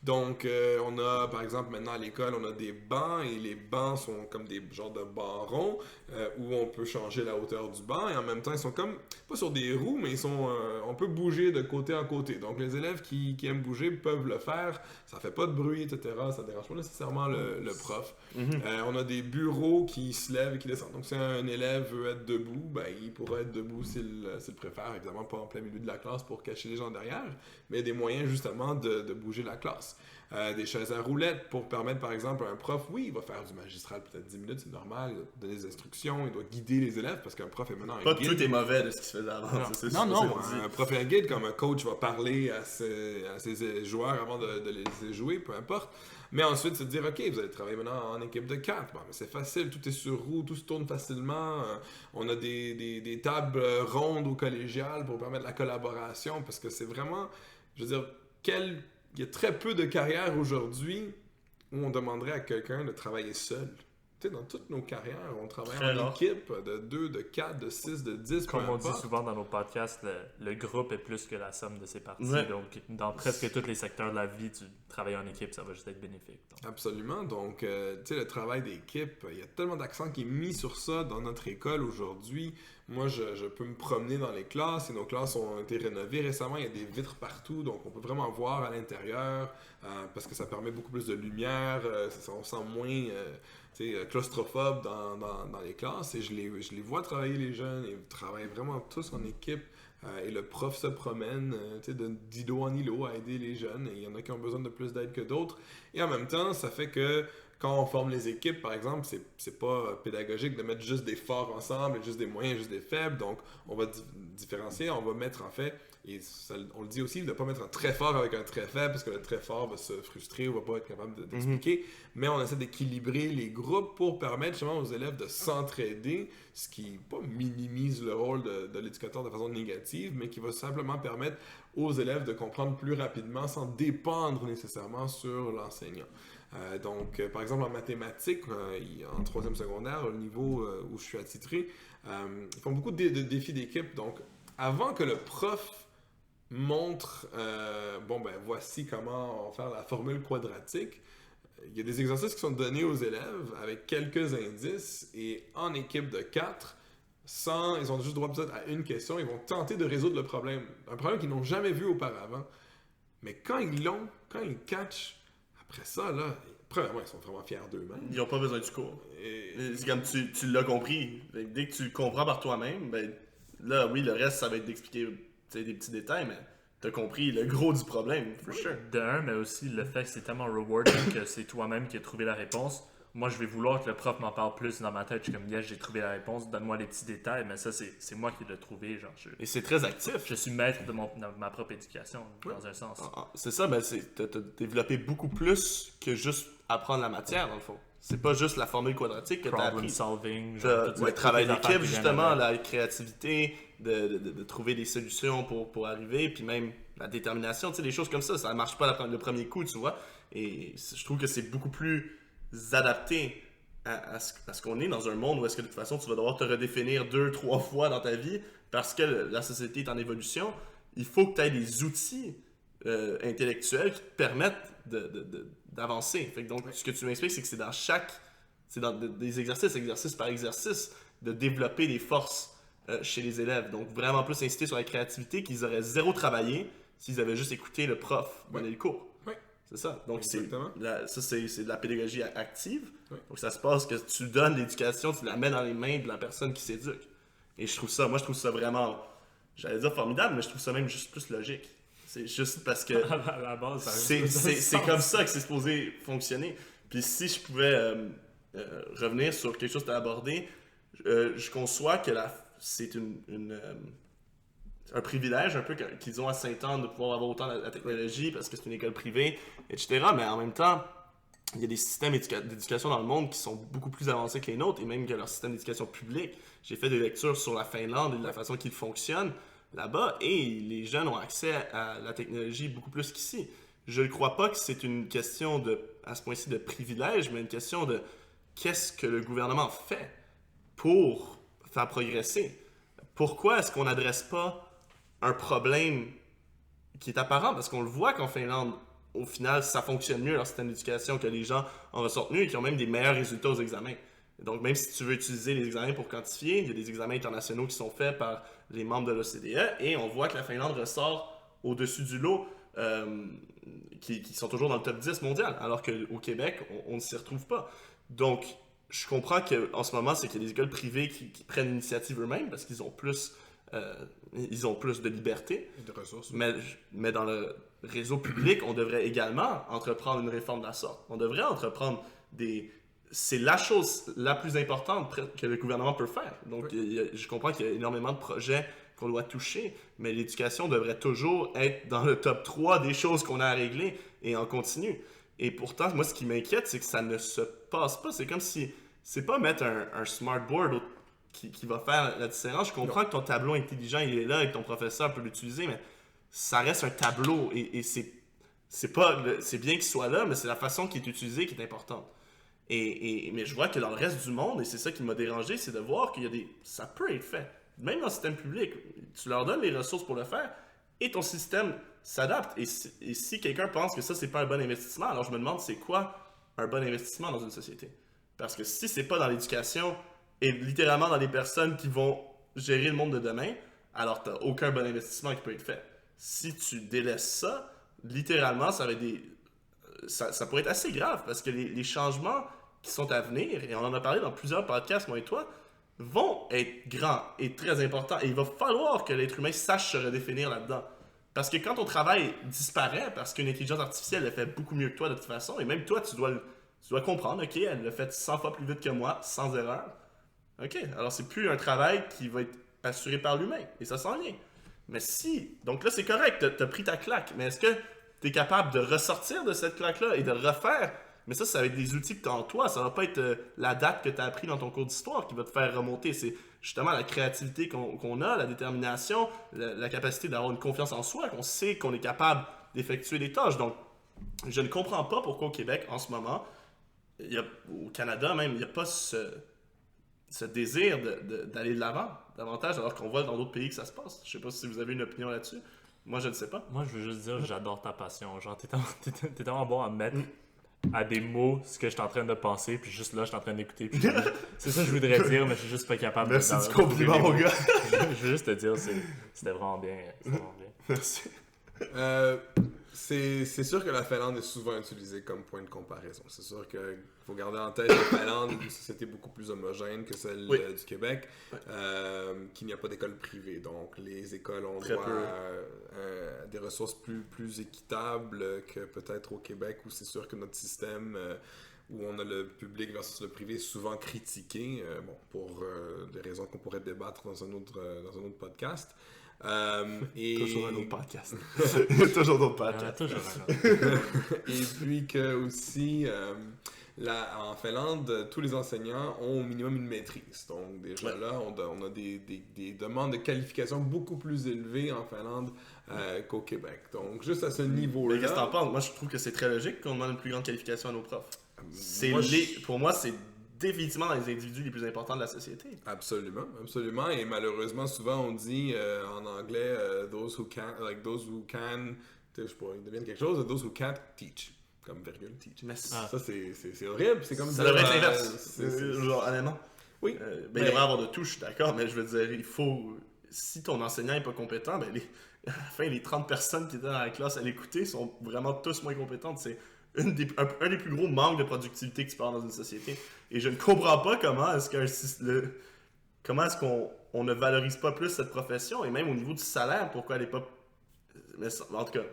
S2: Donc, on a, par exemple, maintenant à l'école, on a des bancs, et les bancs sont comme des genres de bancs ronds, où on peut changer la hauteur du banc, et en même temps, ils sont comme, pas sur des roues, mais on peut bouger de côté en côté. Donc, les élèves qui aiment bouger peuvent le faire, ça fait pas de bruit, etc., ça dérange pas nécessairement le prof. On a des bureaux qui se lèvent et qui descendent. Donc, si un élève veut être debout, il pourra être debout s'il préfère, évidemment pas en plein milieu de la classe pour cacher les gens derrière, mais il y a des moyens justement de bouger la classe. Des chaises à roulettes pour permettre, par exemple, à un prof, oui, il va faire du magistral peut-être 10 minutes, c'est normal, il doit donner des instructions, il doit guider les élèves parce qu'un prof est maintenant un guide.
S1: Pas tout est mauvais de ce qui se faisait avant.
S2: Non, un prof est un guide, comme un coach va parler à ses joueurs avant de les jouer, peu importe. Mais ensuite, c'est de dire, OK, vous allez travailler maintenant en équipe de 4. Bon, mais c'est facile, tout est sur roue, tout se tourne facilement. On a des tables rondes ou collégiales pour permettre la collaboration parce que c'est vraiment, je veux dire, il y a très peu de carrières aujourd'hui où on demanderait à quelqu'un de travailler seul. Tu sais, dans toutes nos carrières, on travaille en équipe de 2, de 4, de 6, de 10.
S3: Comme on dit souvent dans nos podcasts, le groupe est plus que la somme de ses parties. Ouais. Donc, dans presque tous les secteurs de la vie, tu travailles en équipe, ça va juste être bénéfique. Donc.
S2: Absolument. Donc, tu sais, le travail d'équipe, il y a tellement d'accent qui est mis sur ça dans notre école aujourd'hui. Moi, je peux me promener dans les classes et nos classes ont été rénovées récemment. Il y a des vitres partout, donc on peut vraiment voir à l'intérieur parce que ça permet beaucoup plus de lumière. On sent moins claustrophobe dans les classes et je les vois travailler, les jeunes, ils travaillent vraiment tous en équipe. Et le prof se promène d'îlot en îlot à aider les jeunes. Et il y en a qui ont besoin de plus d'aide que d'autres. Et en même temps, ça fait que quand on forme les équipes, par exemple, c'est pas pédagogique de mettre juste des forts ensemble, juste des moyens, juste des faibles. Donc, on va différencier, on va mettre en fait, et ça, on le dit aussi, de ne pas mettre un très fort avec un très faible, parce que le très fort va se frustrer ou va pas être capable d'expliquer. Mais on essaie d'équilibrer les groupes pour permettre justement aux élèves de s'entraider, ce qui pas minimise le rôle de l'éducateur de façon négative, mais qui va simplement permettre aux élèves de comprendre plus rapidement sans dépendre nécessairement sur l'enseignant. Donc, par exemple, en mathématiques, en 3e secondaire, au niveau où je suis attitré, ils font beaucoup de défis d'équipe. Donc, avant que le prof montre, voici comment on va faire la formule quadratique, il y a des exercices qui sont donnés aux élèves avec quelques indices et en équipe de 4, ils ont juste droit peut-être à une question, ils vont tenter de résoudre le problème. Un problème qu'ils n'ont jamais vu auparavant. Mais quand ils catchent, après ça, là, premièrement, ils sont vraiment fiers d'eux-mêmes.
S1: Ils n'ont pas besoin du cours. C'est comme tu l'as compris. Dès que tu le comprends par toi-même, ben là, oui, le reste, ça va être d'expliquer des petits détails, mais t'as compris le gros du problème, for sure.
S3: De un, mais aussi le fait que c'est tellement rewarding que c'est toi-même qui as trouvé la réponse. Moi, je vais vouloir que le prof m'en parle plus dans ma tête. Je suis comme, yes, j'ai trouvé la réponse, donne-moi les petits détails, mais ça, c'est moi qui l'ai trouvé. Genre,
S1: Et c'est très actif.
S3: Je suis maître de ma propre éducation, dans un sens.
S1: C'est ça, ben t'as développé beaucoup plus que juste apprendre la matière, dans le fond. C'est pas juste la formule quadratique que t'as appris.
S3: Solving,
S1: le travail d'équipe, justement, la créativité, de trouver des solutions pour arriver, puis même la détermination, tu sais, des choses comme ça. Ça marche pas le premier coup, tu vois. Et je trouve que c'est beaucoup plus adapté à ce qu'on est dans un monde où est-ce que de toute façon tu vas devoir te redéfinir 2-3 fois dans ta vie parce que la société est en évolution. Il faut que tu aies des outils intellectuels qui te permettent d'avancer. Fait que donc, ce que tu m'expliques, c'est que c'est dans des exercice par exercice, de développer des forces chez les élèves. Donc, vraiment plus inciter sur la créativité qu'ils auraient zéro travaillé s'ils avaient juste écouté le prof donner le cours. C'est ça. Donc, c'est de la pédagogie active. Donc, ça se passe que tu donnes l'éducation, tu la mets dans les mains de la personne qui s'éduque. Et je trouve ça vraiment, j'allais dire formidable, mais je trouve ça même juste plus logique. C'est juste parce que
S3: à la base,
S1: c'est comme ça que c'est supposé fonctionner. Puis si je pouvais revenir sur quelque chose que tu as abordé, je conçois que c'est un privilège un peu qu'ils ont à Sainte-Anne de pouvoir avoir autant la technologie parce que c'est une école privée, etc. Mais en même temps, il y a des systèmes d'éducation dans le monde qui sont beaucoup plus avancés que les nôtres et même que leur système d'éducation publique. J'ai fait des lectures sur la Finlande et de la façon qu'ils fonctionnent là-bas et les jeunes ont accès à la technologie beaucoup plus qu'ici. Je ne crois pas que c'est une question à ce point-ci de privilège, mais une question de qu'est-ce que le gouvernement fait pour faire progresser. Pourquoi est-ce qu'on n'adresse pas un problème qui est apparent? Parce qu'on le voit qu'en Finlande, au final, ça fonctionne mieux leur système d'éducation, que les gens en ressortent mieux et qui ont même des meilleurs résultats aux examens. Donc, même si tu veux utiliser les examens pour quantifier, il y a des examens internationaux qui sont faits par les membres de l'OCDE et on voit que la Finlande ressort au-dessus du lot, qui sont toujours dans le top 10 mondial, alors qu'au Québec, on ne s'y retrouve pas. Donc, je comprends qu'en ce moment, c'est qu'il y a des écoles privées qui prennent l'initiative eux-mêmes parce qu'ils ont plus de liberté.
S2: Et de ressources.
S1: Mais dans le réseau public, on devrait également entreprendre une réforme de la sorte. On devrait entreprendre c'est la chose la plus importante que le gouvernement peut faire. Donc, je comprends qu'il y a énormément de projets qu'on doit toucher, mais l'éducation devrait toujours être dans le top 3 des choses qu'on a à régler et en continu. Et pourtant, moi, ce qui m'inquiète, c'est que ça ne se passe pas. C'est comme si, c'est pas mettre un smartboard qui va faire la différence. Je comprends que ton tableau intelligent, il est là et que ton professeur peut l'utiliser, mais ça reste un tableau et c'est bien qu'il soit là, mais c'est la façon qu'il est utilisé qui est importante. Mais je vois que dans le reste du monde, et c'est ça qui m'a dérangé, c'est de voir ça peut être fait. Même dans le système public, tu leur donnes les ressources pour le faire et ton système s'adapte. Et si quelqu'un pense que ça, c'est pas un bon investissement, alors je me demande c'est quoi un bon investissement dans une société. Parce que si c'est pas dans l'éducation et littéralement dans les personnes qui vont gérer le monde de demain, alors t'as aucun bon investissement qui peut être fait. Si tu délaisses ça, littéralement, ça pourrait être assez grave parce que les changements qui sont à venir, et on en a parlé dans plusieurs podcasts, moi et toi, vont être grands et très importants. Et il va falloir que l'être humain sache se redéfinir là-dedans. Parce que quand ton travail disparaît, parce qu'une intelligence artificielle le fait beaucoup mieux que toi de toute façon, et même toi, tu Tu dois comprendre, ok, elle l'a fait 100 fois plus vite que moi, sans erreur. Ok, alors c'est plus un travail qui va être assuré par l'humain, et ça s'en vient. Mais si, donc là c'est correct, t'as pris ta claque, mais est-ce que t'es capable de ressortir de cette claque-là et de refaire? Mais ça va être des outils que t'as en toi, ça va pas être la date que t'as appris dans ton cours d'histoire qui va te faire remonter. C'est justement la créativité qu'on a, la détermination, la capacité d'avoir une confiance en soi, qu'on sait qu'on est capable d'effectuer des tâches. Donc, je ne comprends pas pourquoi au Québec, en ce moment, au Canada même, il n'y a pas ce désir d'aller de l'avant davantage, alors qu'on voit dans d'autres pays que ça se passe. Je sais pas si vous avez une opinion là-dessus. Moi, je ne sais pas.
S3: Moi, je veux juste dire, j'adore ta passion. Genre, t'es tellement bon à mettre à des mots ce que je suis en train de penser, puis juste là, je suis en train d'écouter. C'est ça que je voudrais dire, mais je suis juste pas capable de
S1: Merci du compliment, mon gars.
S3: Je veux juste te dire, c'était vraiment bien.
S1: Merci.
S2: C'est sûr que la Finlande est souvent utilisée comme point de comparaison. C'est sûr qu'il faut garder en tête que la Finlande est une société beaucoup plus homogène que celle du Québec, qu'il n'y a pas d'école privée. Donc, les écoles ont droit à des ressources plus équitables que peut-être au Québec, où c'est sûr que notre système, où on a le public versus le privé, est souvent critiqué, pour des raisons qu'on pourrait débattre dans un autre podcast.
S1: Toujours un autre podcast. Toujours d'autres podcasts.
S3: Toujours un autre.
S2: Et puis que aussi, en Finlande, tous les enseignants ont au minimum une maîtrise. Donc déjà là, on a des demandes de qualification beaucoup plus élevées en Finlande qu'au Québec. Donc juste à ce niveau-là...
S1: Mais qu'est-ce que t'en penses? Moi, je trouve que c'est très logique qu'on demande une plus grande qualification à nos profs. Pour moi, c'est définitivement dans les individus les plus importants de la société.
S2: Absolument, absolument. Et malheureusement, souvent on dit en anglais those who can, je sais pas, ils deviennent quelque chose, those who can't teach, comme virgule teach.
S1: Mais
S2: ça c'est horrible, c'est comme
S1: ça devrait être l'inverse. Genre, honnêtement.
S2: Oui.
S1: Il devrait y avoir de tout, je suis d'accord, mais je veux dire, il faut. Si ton enseignant n'est pas compétent, ben à la fin, les 30 personnes qui étaient dans la classe à l'écouter sont vraiment tous moins compétentes. C'est un des plus gros manques de productivité que tu peux avoir dans une société. Et je ne comprends pas comment est-ce qu'on ne valorise pas plus cette profession, et même au niveau du salaire, pourquoi elle n'est pas... Mais en tout cas,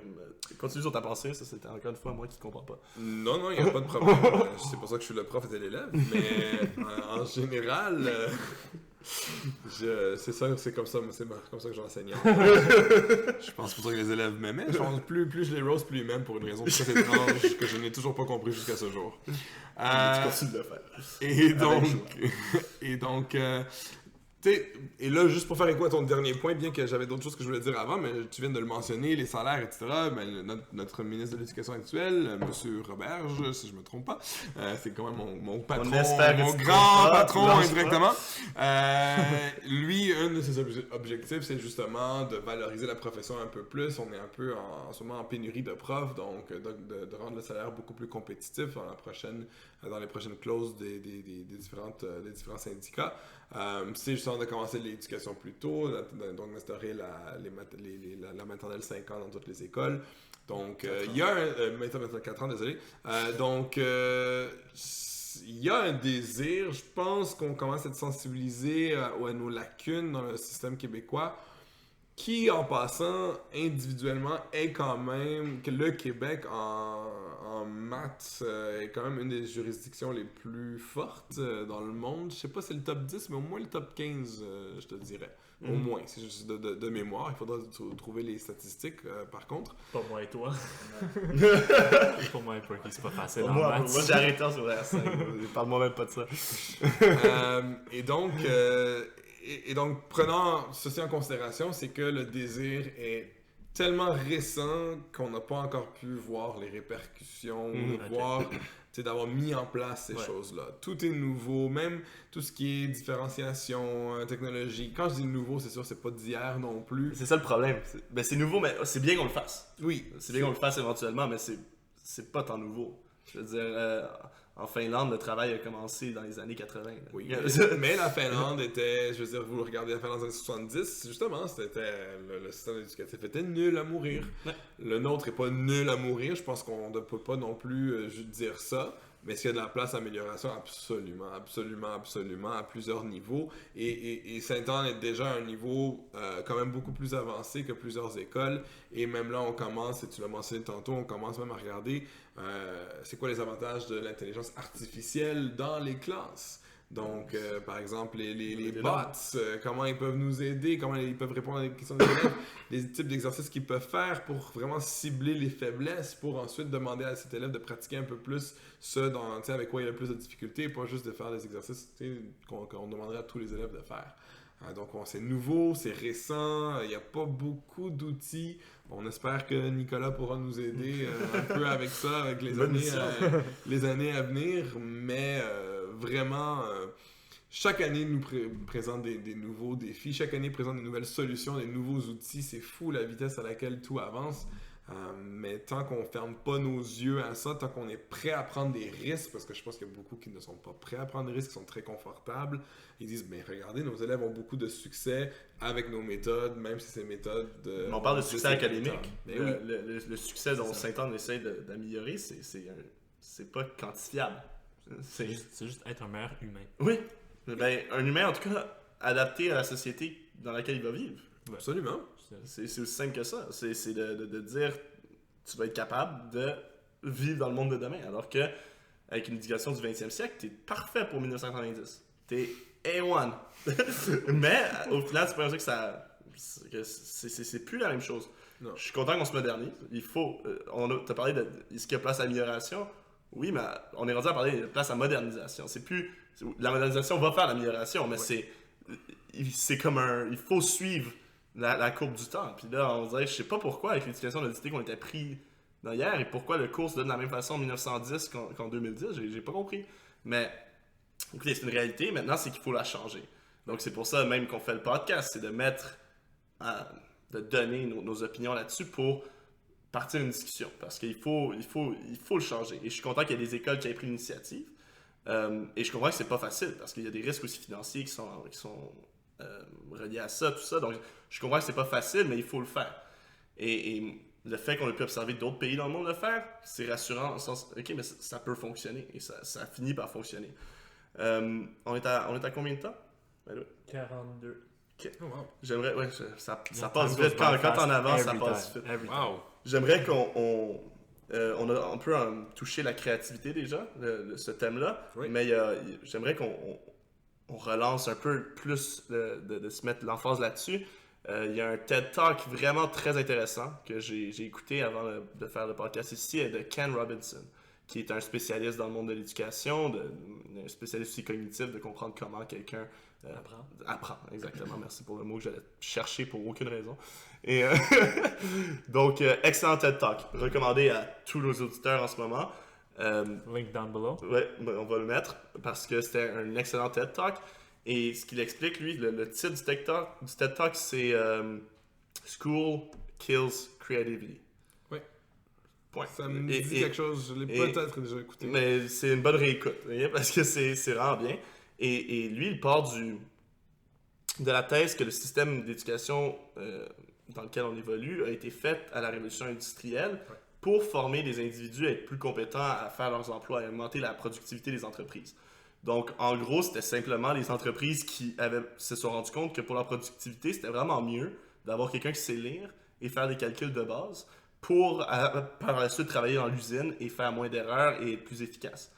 S1: continue sur ta pensée, ça c'était encore une fois moi qui ne comprends pas.
S2: Non, il n'y a pas de problème. C'est pour ça que je suis le prof et l'élève, mais en général... c'est comme ça que j'enseigne. Je pense pour ça que les élèves m'aimaient. Je pense plus je les roast, plus ils m'aiment, pour une raison très étrange que je n'ai toujours pas compris jusqu'à ce jour.
S1: Tu continues de le faire.
S2: Et donc, et là, juste pour faire écho à ton dernier point, bien que j'avais d'autres choses que je voulais dire avant, mais tu viens de le mentionner, les salaires, etc. Notre ministre de l'Éducation actuel, M. Roberge, si je me trompe pas, c'est quand même mon patron, mon grand patron indirectement. Lui, un de ses objectifs, c'est justement de valoriser la profession un peu plus. On est un peu en ce moment en pénurie de profs, donc de rendre le salaire beaucoup plus compétitif dans les prochaines clauses des différents syndicats. C'est justement de commencer l'éducation plus tôt, donc d'instaurer la maternelle 5 ans dans toutes les écoles. Donc, il y a maternelle 4 ans, désolé. Donc, il y a un désir, je pense qu'on commence à être sensibilisé à nos lacunes dans le système québécois, qui, en passant, individuellement, est quand même, que le Québec en maths est quand même une des juridictions les plus fortes dans le monde. Je sais pas si c'est le top 10, mais au moins le top 15, je te dirais. Au moins, c'est juste de mémoire. Il faudra trouver les statistiques, par contre.
S3: Pour moi et toi. Pour moi et toi, c'est pas facile en
S1: moi,
S3: maths.
S1: Moi, j'ai arrêté en secondaire 5. Parle-moi même pas de ça.
S2: Et donc, prenant ceci en considération, c'est que le désir est tellement récent qu'on n'a pas encore pu voir les répercussions, d'avoir mis en place ces choses-là. Tout est nouveau, même tout ce qui est différenciation, technologie. Quand je dis nouveau, c'est sûr, c'est pas d'hier non plus.
S1: C'est ça le problème. C'est nouveau, mais c'est bien qu'on le fasse.
S2: Oui.
S1: C'est bien qu'on le fasse éventuellement, mais c'est pas tant nouveau. Je veux dire, en Finlande, le travail a commencé dans les années 80. Là.
S2: Oui, mais la Finlande était, je veux dire, vous regardez la Finlande dans les années 70, justement, le système éducatif était nul à mourir. Ouais. Le nôtre est pas nul à mourir, je pense qu'on ne peut pas non plus dire ça, Mais est-ce qu'il y a de la place d'amélioration? Absolument, absolument, absolument, à plusieurs niveaux. Et Sainte-Anne est déjà à un niveau quand même beaucoup plus avancé que plusieurs écoles. Et même là, on commence, et tu l'as mentionné tantôt, on commence même à regarder c'est quoi les avantages de l'intelligence artificielle dans les classes. Donc, par exemple, les bots, comment ils peuvent nous aider, comment ils peuvent répondre à des questions des élèves, les types d'exercices qu'ils peuvent faire pour vraiment cibler les faiblesses, pour ensuite demander à cet élève de pratiquer un peu plus ce avec quoi il a le plus de difficultés, et pas juste de faire des exercices qu'on demanderait à tous les élèves de faire. Donc, c'est nouveau, c'est récent, il n'y a pas beaucoup d'outils. On espère que Nicolas pourra nous aider un peu avec ça, avec les années à venir, mais vraiment, chaque année nous présente des nouveaux défis, chaque année présente des nouvelles solutions, des nouveaux outils. C'est fou la vitesse à laquelle tout avance. Mais tant qu'on ferme pas nos yeux à ça, tant qu'on est prêt à prendre des risques, parce que je pense qu'il y a beaucoup qui ne sont pas prêts à prendre des risques, qui sont très confortables, ils disent, mais regardez, nos élèves ont beaucoup de succès avec nos méthodes, même si ces méthodes...
S1: on parle de succès académique.
S2: Le
S1: succès dont Sainte-Anne essaie d'améliorer, c'est pas quantifiable.
S3: C'est juste être un meilleur humain.
S1: Oui, ben, un humain en tout cas adapté à la société dans laquelle il va vivre.
S2: Ouais. Absolument.
S1: C'est aussi simple que ça. C'est de dire tu vas être capable de vivre dans le monde de demain. Alors que avec une éducation du 20e siècle, t'es parfait pour 1990. T'es A1. Mais au final, c'est pas ça que c'est plus la même chose.
S2: Non.
S1: Je suis content qu'on se modernise. Il faut. T'as parlé de ce qu'il y a place à amélioration. Oui, mais on est rendu à parler de place à modernisation. La modernisation va faire l'amélioration, mais c'est comme il faut suivre la courbe du temps. Puis là, on dirait, je sais pas pourquoi, avec l'éducation, on a décidé qu'on était pris dans hier, et pourquoi le cours se donne de la même façon en 1910 qu'en 2010, j'ai pas compris. Mais, écoutez, c'est une réalité. Maintenant, c'est qu'il faut la changer. Donc, c'est pour ça même qu'on fait le podcast, c'est de donner nos opinions là-dessus pour partir une discussion, parce qu'il faut le changer. Et je suis content qu'il y ait des écoles qui aient pris l'initiative. Et je comprends que c'est pas facile, parce qu'il y a des risques aussi financiers qui sont reliés à ça, tout ça. Donc, je comprends que c'est pas facile, mais il faut le faire. Et le fait qu'on ait pu observer d'autres pays dans le monde le faire, c'est rassurant, dans le sens, ok, mais ça peut fonctionner, et ça finit par fonctionner. On est à combien de temps?
S3: 42.
S1: Okay.
S2: Oh, wow.
S1: J'aimerais, ça passe vite. Quand t'en avances, ça passe vite.
S2: Wow.
S1: J'aimerais qu'on a un peu touché la créativité déjà, ce thème-là,
S2: oui.
S1: Mais j'aimerais qu'on relance un peu plus de se mettre l'emphase là-dessus. Il y a un TED Talk vraiment très intéressant que j'ai écouté avant de faire le podcast ici, de Ken Robinson, qui est un spécialiste dans le monde de l'éducation, un spécialiste aussi cognitif, de comprendre comment quelqu'un apprend. Exactement, merci pour le mot que j'allais chercher pour aucune raison. Et donc, excellent TED Talk, recommandé à tous nos auditeurs en ce moment.
S3: Link down below.
S1: Ouais, on va le mettre parce que c'était un excellent TED Talk. Et ce qu'il explique, lui, le titre du TED Talk, c'est School Kills Creativity.
S2: Oui.
S1: Point.
S2: Ça me dit quelque chose, je l'ai peut-être déjà écouté.
S1: Mais c'est une bonne réécoute, parce que c'est vraiment bien. Et lui, il part de la thèse que le système d'éducation dans lequel on évolue a été fait à la révolution industrielle pour former des individus à être plus compétents à faire leurs emplois et à augmenter la productivité des entreprises. Donc, en gros, c'était simplement les entreprises qui se sont rendues compte que pour leur productivité, c'était vraiment mieux d'avoir quelqu'un qui sait lire et faire des calculs de base pour, par la suite, travailler dans l'usine et faire moins d'erreurs et être plus efficace.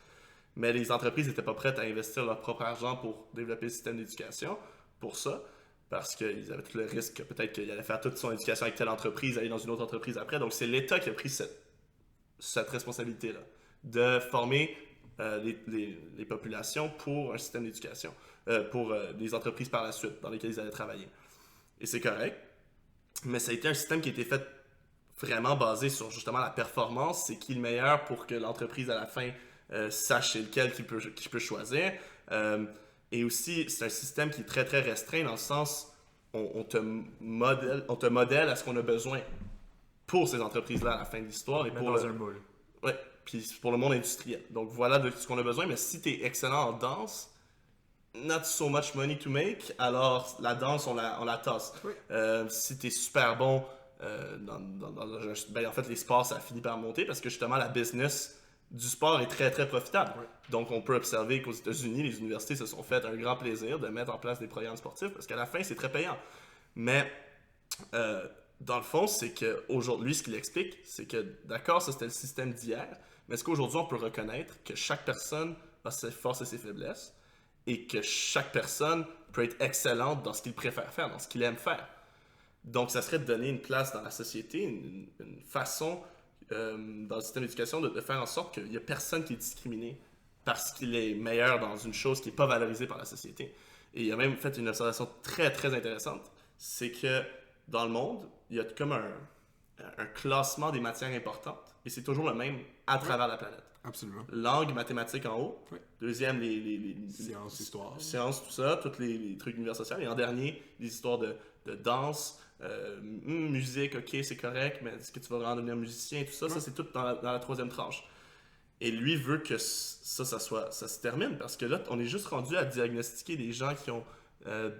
S1: Mais les entreprises n'étaient pas prêtes à investir leur propre argent pour développer le système d'éducation pour ça, parce qu'ils avaient tout le risque que peut-être qu'il allait faire toute son éducation avec telle entreprise, aller dans une autre entreprise après. Donc, c'est l'État qui a pris cette responsabilité-là, de former les populations pour un système d'éducation, pour des entreprises par la suite dans lesquelles ils allaient travailler. Et c'est correct, mais ça a été un système qui a été fait vraiment basé sur justement la performance, c'est qui le meilleur pour que l'entreprise à la fin sache c'est lequel qu'il peut choisir. Et aussi, c'est un système qui est très très restreint dans le sens on te modèle à ce qu'on a besoin pour ces entreprises-là à la fin de l'histoire. Et pour
S3: dans un moule.
S1: Ouais, puis pour le monde industriel. Donc voilà de ce qu'on a besoin, mais si tu es excellent en danse, not so much money to make, alors la danse, on la tasse.
S2: Oui.
S1: Si tu es super bon, en fait, les sports, ça finit par monter parce que justement, la business du sport est très très profitable.
S2: Ouais.
S1: Donc on peut observer qu'aux États-Unis, les universités se sont fait un grand plaisir de mettre en place des programmes sportifs parce qu'à la fin, c'est très payant. Mais dans le fond, c'est qu'aujourd'hui, ce qu'il explique, c'est que d'accord, ça c'était le système d'hier, mais est-ce qu'aujourd'hui on peut reconnaître que chaque personne a ses forces et ses faiblesses et que chaque personne peut être excellente dans ce qu'il préfère faire, dans ce qu'il aime faire? Donc, ça serait de donner une place dans la société, une façon dans le système d'éducation de faire en sorte qu'il n'y a personne qui est discriminé parce qu'il est meilleur dans une chose qui n'est pas valorisée par la société. Et il a même fait une observation très, très intéressante, c'est que dans le monde, il y a comme un classement des matières importantes, et c'est toujours le même à travers la planète.
S2: Absolument.
S1: Langue, mathématiques en haut.
S2: Oui.
S1: Deuxième, les
S2: Sciences, histoire.
S1: Sciences, tout ça, tous les trucs d'univers social. Et en dernier, les histoires de danse, musique, ok, c'est correct, mais est-ce que tu vas vraiment devenir musicien, tout ça, ça c'est tout dans la troisième tranche. Et lui veut que ça se termine, parce que là, on est juste rendu à diagnostiquer des gens qui ont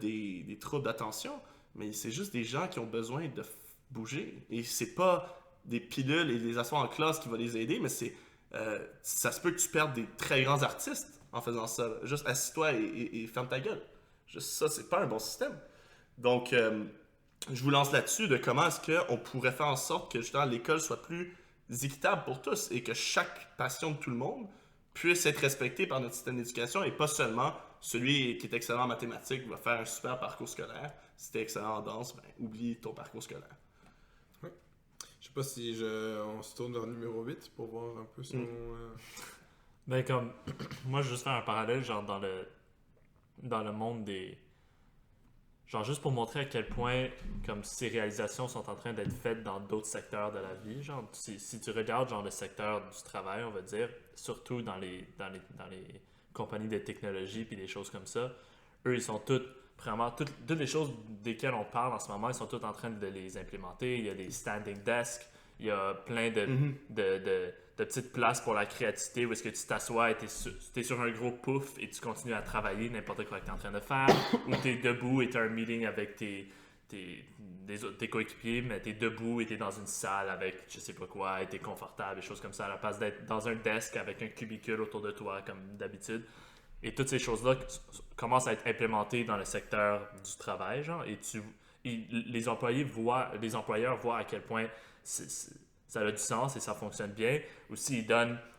S1: des troubles d'attention, mais c'est juste des gens qui ont besoin de bouger. Et c'est pas des pilules et des asseoir en classe qui vont les aider, mais ça se peut que tu perdes des très grands artistes en faisant ça. Juste assis-toi et ferme ta gueule. Juste ça, c'est pas un bon système. Donc, je vous lance là-dessus de comment est-ce qu'on pourrait faire en sorte que justement l'école soit plus équitable pour tous et que chaque passion de tout le monde puisse être respectée par notre système d'éducation et pas seulement celui qui est excellent en mathématiques va faire un super parcours scolaire. Si tu es excellent en danse, ben, oublie ton parcours scolaire.
S2: Je sais pas si on se tourne vers le numéro 8 pour voir un peu son...
S3: Ben comme, moi je veux juste faire un parallèle genre dans le monde des... Genre juste pour montrer à quel point comme ces réalisations sont en train d'être faites dans d'autres secteurs de la vie. Genre si tu regardes genre le secteur du travail, on va dire, surtout dans les compagnies de technologie puis des choses comme ça, eux ils sont toutes vraiment toutes les choses desquelles on parle en ce moment, ils sont tous en train de les implémenter. Il y a des standing desks, il y a plein de petites places pour la créativité où est-ce que tu t'assois et t'es sur un gros pouf et tu continues à travailler n'importe quoi que tu es en train de faire, ou tu es debout et tu as un meeting avec tes coéquipiers, mais tu es debout et tu es dans une salle avec je sais pas quoi et tu es confortable, des choses comme ça, à la place d'être dans un desk avec un cubicule autour de toi comme d'habitude. Et toutes ces choses-là commencent à être implémentées dans le secteur du travail, genre, les employeurs voient à quel point ça a du sens et ça fonctionne bien. Aussi, il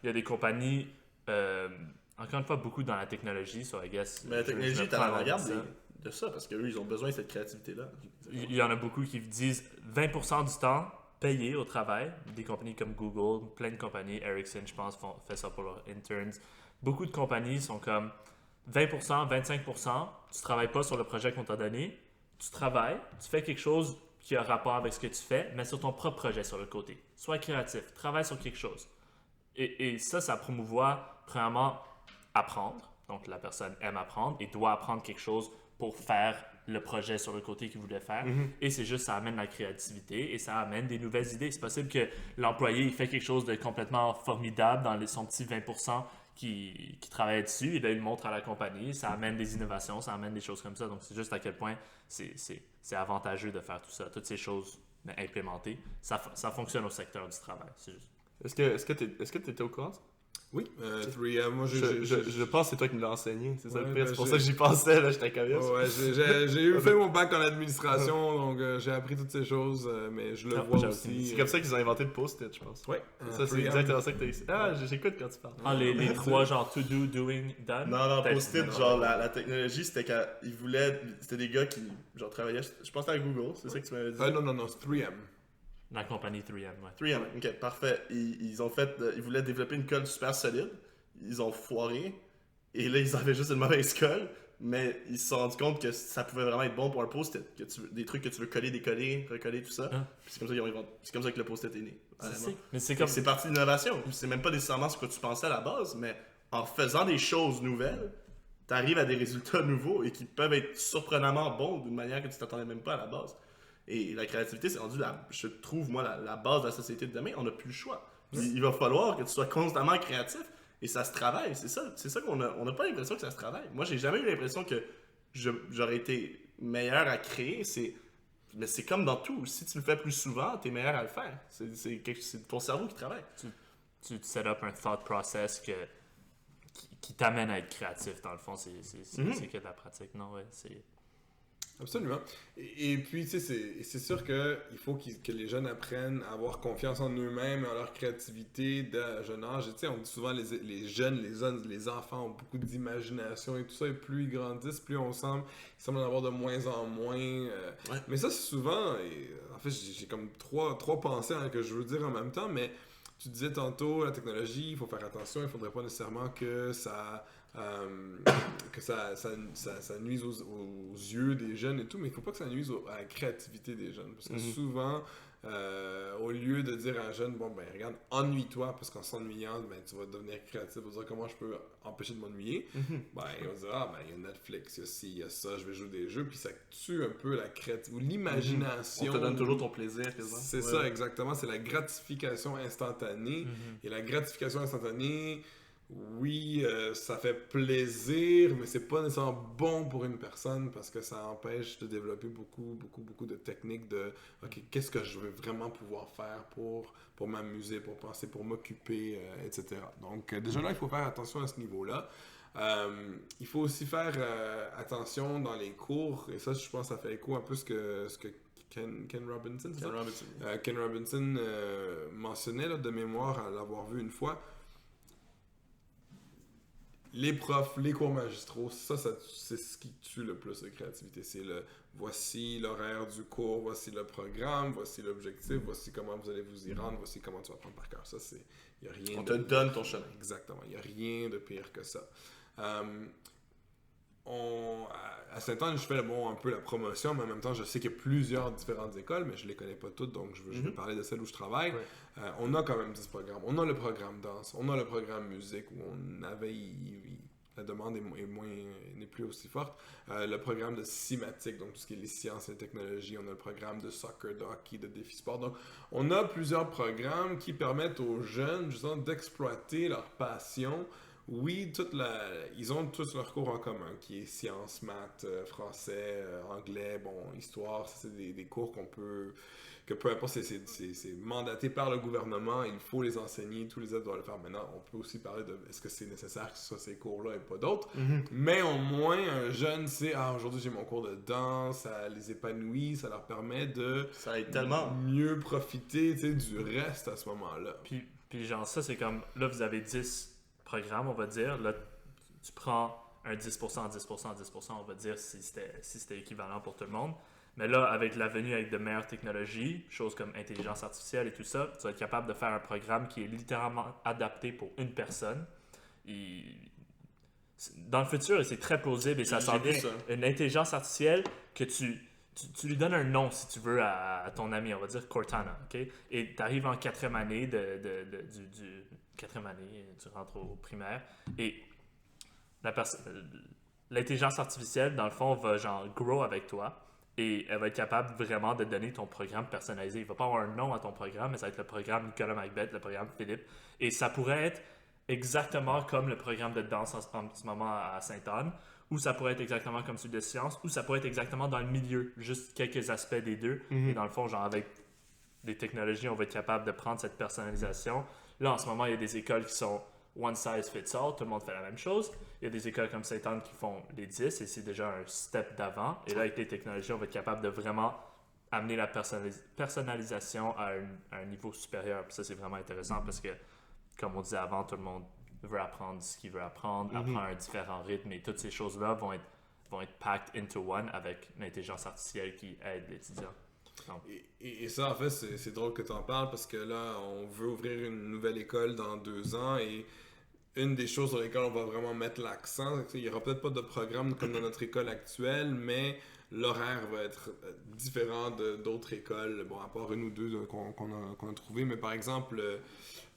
S3: y a des compagnies, encore une fois, beaucoup dans la technologie, so I guess.
S1: Mais la technologie est à l'avant-garde de ça, parce qu'eux, ils ont besoin de cette créativité-là.
S3: Il y en a beaucoup qui disent 20% du temps payé au travail. Des compagnies comme Google, plein de compagnies, Ericsson, je pense, fait ça pour leurs interns. Beaucoup de compagnies sont comme 20%, 25%, tu travailles pas sur le projet qu'on t'a donné, tu travailles, tu fais quelque chose qui a rapport avec ce que tu fais, mais sur ton propre projet sur le côté. Sois créatif, travaille sur quelque chose. Et ça promouvoit, premièrement, apprendre. Donc la personne aime apprendre et doit apprendre quelque chose pour faire le projet sur le côté qu'il voulait faire. Et c'est juste, ça amène la créativité et ça amène des nouvelles idées. C'est possible que l'employé il fait quelque chose de complètement formidable dans son petit 20% qui travaille dessus, et là, il le montre à la compagnie, ça amène des innovations, ça amène des choses comme ça. Donc, c'est juste à quel point c'est avantageux de faire tout ça, toutes ces choses implémentées. Ça fonctionne au secteur du travail, c'est juste.
S1: Est-ce que tu étais au courant?
S2: Oui, 3M, moi
S1: je pense que c'est toi qui me l'as enseigné, c'est ça le
S2: Ouais,
S1: pire,
S2: ben,
S1: c'est pour ça que j'y pensais, là, j'étais curieux.
S2: Ouais, j'ai fait mon bac en administration, donc j'ai appris toutes ces choses, mais je le vois aussi.
S1: C'est comme ça qu'ils ont inventé le post-it, je pense.
S2: Ouais.
S1: Ça, c'est exactement ça que tu as ici. Ah, j'écoute quand tu parles.
S3: Ah, les trois, genre to do, doing, done?
S1: Non, post-it, genre la technologie, c'était quand ils voulaient. C'était des gars qui genre travaillaient. Je pense à Google, c'est ça que tu m'avais dit.
S2: Non, c'est 3M.
S3: La compagnie 3M, ouais.
S1: 3M, ok, parfait. Ils voulaient développer une colle super solide. Ils ont foiré. Et là, ils avaient juste une mauvaise colle. Mais ils se sont rendus compte que ça pouvait vraiment être bon pour un post-it. Des trucs que tu veux coller, décoller, recoller, tout ça. Puis c'est comme ça que le post-it est né.
S3: Mais c'est
S1: parti de l'innovation. C'est même pas nécessairement ce que tu pensais à la base, mais en faisant des choses nouvelles, tu arrives à des résultats nouveaux et qui peuvent être surprenamment bons d'une manière que tu t'attendais même pas à la base. Et la créativité, c'est rendu, je trouve, moi, la base de la société de demain. On n'a plus le choix. Il va falloir que tu sois constamment créatif et ça se travaille. C'est ça qu'on a. On n'a pas l'impression que ça se travaille. Moi, j'ai jamais eu l'impression que j'aurais été meilleur à créer. Mais c'est comme dans tout. Si tu le fais plus souvent, tu es meilleur à le faire. C'est ton cerveau qui travaille.
S3: tu set up un thought process qui t'amène à être créatif, dans le fond. C'est que de la pratique. Non, ouais, c'est...
S2: Absolument. Et puis, tu sais, c'est sûr qu'il faut que les jeunes apprennent à avoir confiance en eux-mêmes, en leur créativité dès jeune âge. Tu sais, on dit souvent les jeunes, les enfants ont beaucoup d'imagination et tout ça, et plus ils grandissent, plus ils semblent en avoir de moins en moins.
S1: Ouais.
S2: Mais ça, c'est souvent, en fait, j'ai comme trois pensées que je veux dire en même temps, mais tu disais tantôt, la technologie, il faut faire attention, il ne faudrait pas nécessairement que ça nuise aux yeux des jeunes et tout, mais il ne faut pas que ça nuise à la créativité des jeunes. Parce que souvent, au lieu de dire à un jeune, bon, ben regarde, ennuie-toi, parce qu'en s'ennuyant, ben, tu vas devenir créatif, tu vas dire comment je peux empêcher de m'ennuyer. Ben, on va dire, ah, ben, il y a Netflix, il y a ci, il y a ça, je vais jouer des jeux, puis ça tue un peu la créativité, ou l'imagination.
S1: On te donne toujours ton plaisir.
S2: C'est ça, exactement. C'est la gratification instantanée. Et la gratification instantanée, oui, ça fait plaisir, mais c'est pas nécessairement bon pour une personne parce que ça empêche de développer beaucoup de techniques de OK, qu'est-ce que je veux vraiment pouvoir faire pour m'amuser, pour penser, pour m'occuper, etc. Donc, déjà là, il faut faire attention à ce niveau-là. Il faut aussi faire attention dans les cours, et ça, je pense, ça fait écho un peu ce que Ken Robinson, c'est ça? Ken Robinson mentionnait là, de mémoire à l'avoir vu une fois. Les profs, les cours magistraux, ça c'est ce qui tue le plus de créativité. C'est voici l'horaire du cours, voici le programme, voici l'objectif, voici comment vous allez vous y rendre, voici comment tu vas prendre par cœur. Ça, il n'y a rien
S1: On te donne ton chemin.
S2: Exactement, il n'y a rien de pire que ça. À Sainte-Anne, je fais un peu la promotion, mais en même temps, je sais qu'il y a plusieurs différentes écoles, mais je ne les connais pas toutes, donc je vais parler de celle où je travaille. Ouais. On a quand même 10 programmes. On a le programme danse, on a le programme musique, où on avait... la demande n'est plus aussi forte. Le programme de cinématique, donc tout ce qui est les sciences et les technologies. On a le programme de soccer, de hockey, de défi sport. Donc, on a plusieurs programmes qui permettent aux jeunes, justement, d'exploiter leur passion. Oui, ils ont tous leur cours en commun, qui est sciences, maths, français, anglais, histoire. Ça, c'est des cours que peu importe, c'est mandaté par le gouvernement, il faut les enseigner, tous les autres doivent le faire. Maintenant, on peut aussi parler de est-ce que c'est nécessaire que ce soit ces cours-là et pas d'autres. Mais au moins, un jeune sait, aujourd'hui j'ai mon cours de danse, ça les épanouit, ça leur permet de
S1: ça aide tellement
S2: mieux profiter du reste à ce moment-là.
S3: Puis genre ça, c'est comme, là vous avez 10 programme, on va dire. Là, tu prends un 10%, 10%, 10%, on va dire, si c'était équivalent pour tout le monde. Mais là, avec la venue avec de meilleures technologies, choses comme intelligence artificielle et tout ça, tu vas être capable de faire un programme qui est littéralement adapté pour une personne. Dans le futur, c'est très plausible et ça s'en vient. Une intelligence artificielle que tu lui donnes un nom, si tu veux, à ton ami, on va dire Cortana, OK? Et tu arrives en 4e année du 4e année, tu rentres au primaire, et l'intelligence artificielle, dans le fond, va genre grow avec toi, et elle va être capable vraiment de donner ton programme personnalisé. Il va pas avoir un nom à ton programme, mais ça va être le programme Nicolas Macbeth, le programme Philippe, et ça pourrait être exactement comme le programme de danse en ce moment à Sainte-Anne, ou ça pourrait être exactement comme celui de sciences, ou ça pourrait être exactement dans le milieu, juste quelques aspects des deux. Et dans le fond, genre avec des technologies, on va être capable de prendre cette personnalisation. Là, en ce moment, il y a des écoles qui sont one size fits all, tout le monde fait la même chose. Il y a des écoles comme Sainte-Anne qui font les 10 et c'est déjà un step d'avant. Et là, avec les technologies, on va être capable de vraiment amener la personnalisation à un niveau supérieur. Puis ça, c'est vraiment intéressant parce que, comme on disait avant, tout le monde veut apprendre ce qu'il veut apprendre, apprend un différent rythme et toutes ces choses-là vont être packed into one avec l'intelligence artificielle qui aide l'étudiant.
S2: Et ça, en fait, c'est drôle que tu en parles parce que là, on veut ouvrir une nouvelle école dans 2 ans et une des choses sur lesquelles on va vraiment mettre l'accent, il n'y aura peut-être pas de programme comme dans notre école actuelle, mais l'horaire va être différent d'autres écoles, à part une ou deux qu'on a trouvées, mais par exemple,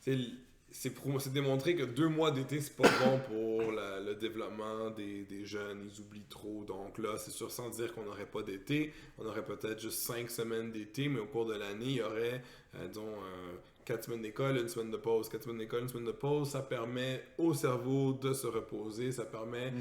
S2: c'est démontré que 2 mois d'été, c'est pas bon pour le développement des jeunes. Ils oublient trop. Donc là, c'est sûr, sans dire qu'on n'aurait pas d'été, on aurait peut-être juste 5 semaines d'été, mais au cours de l'année, il y aurait, 4 semaines d'école, 1 semaine de pause. 4 semaines d'école, 1 semaine de pause, ça permet au cerveau de se reposer. Ça permet,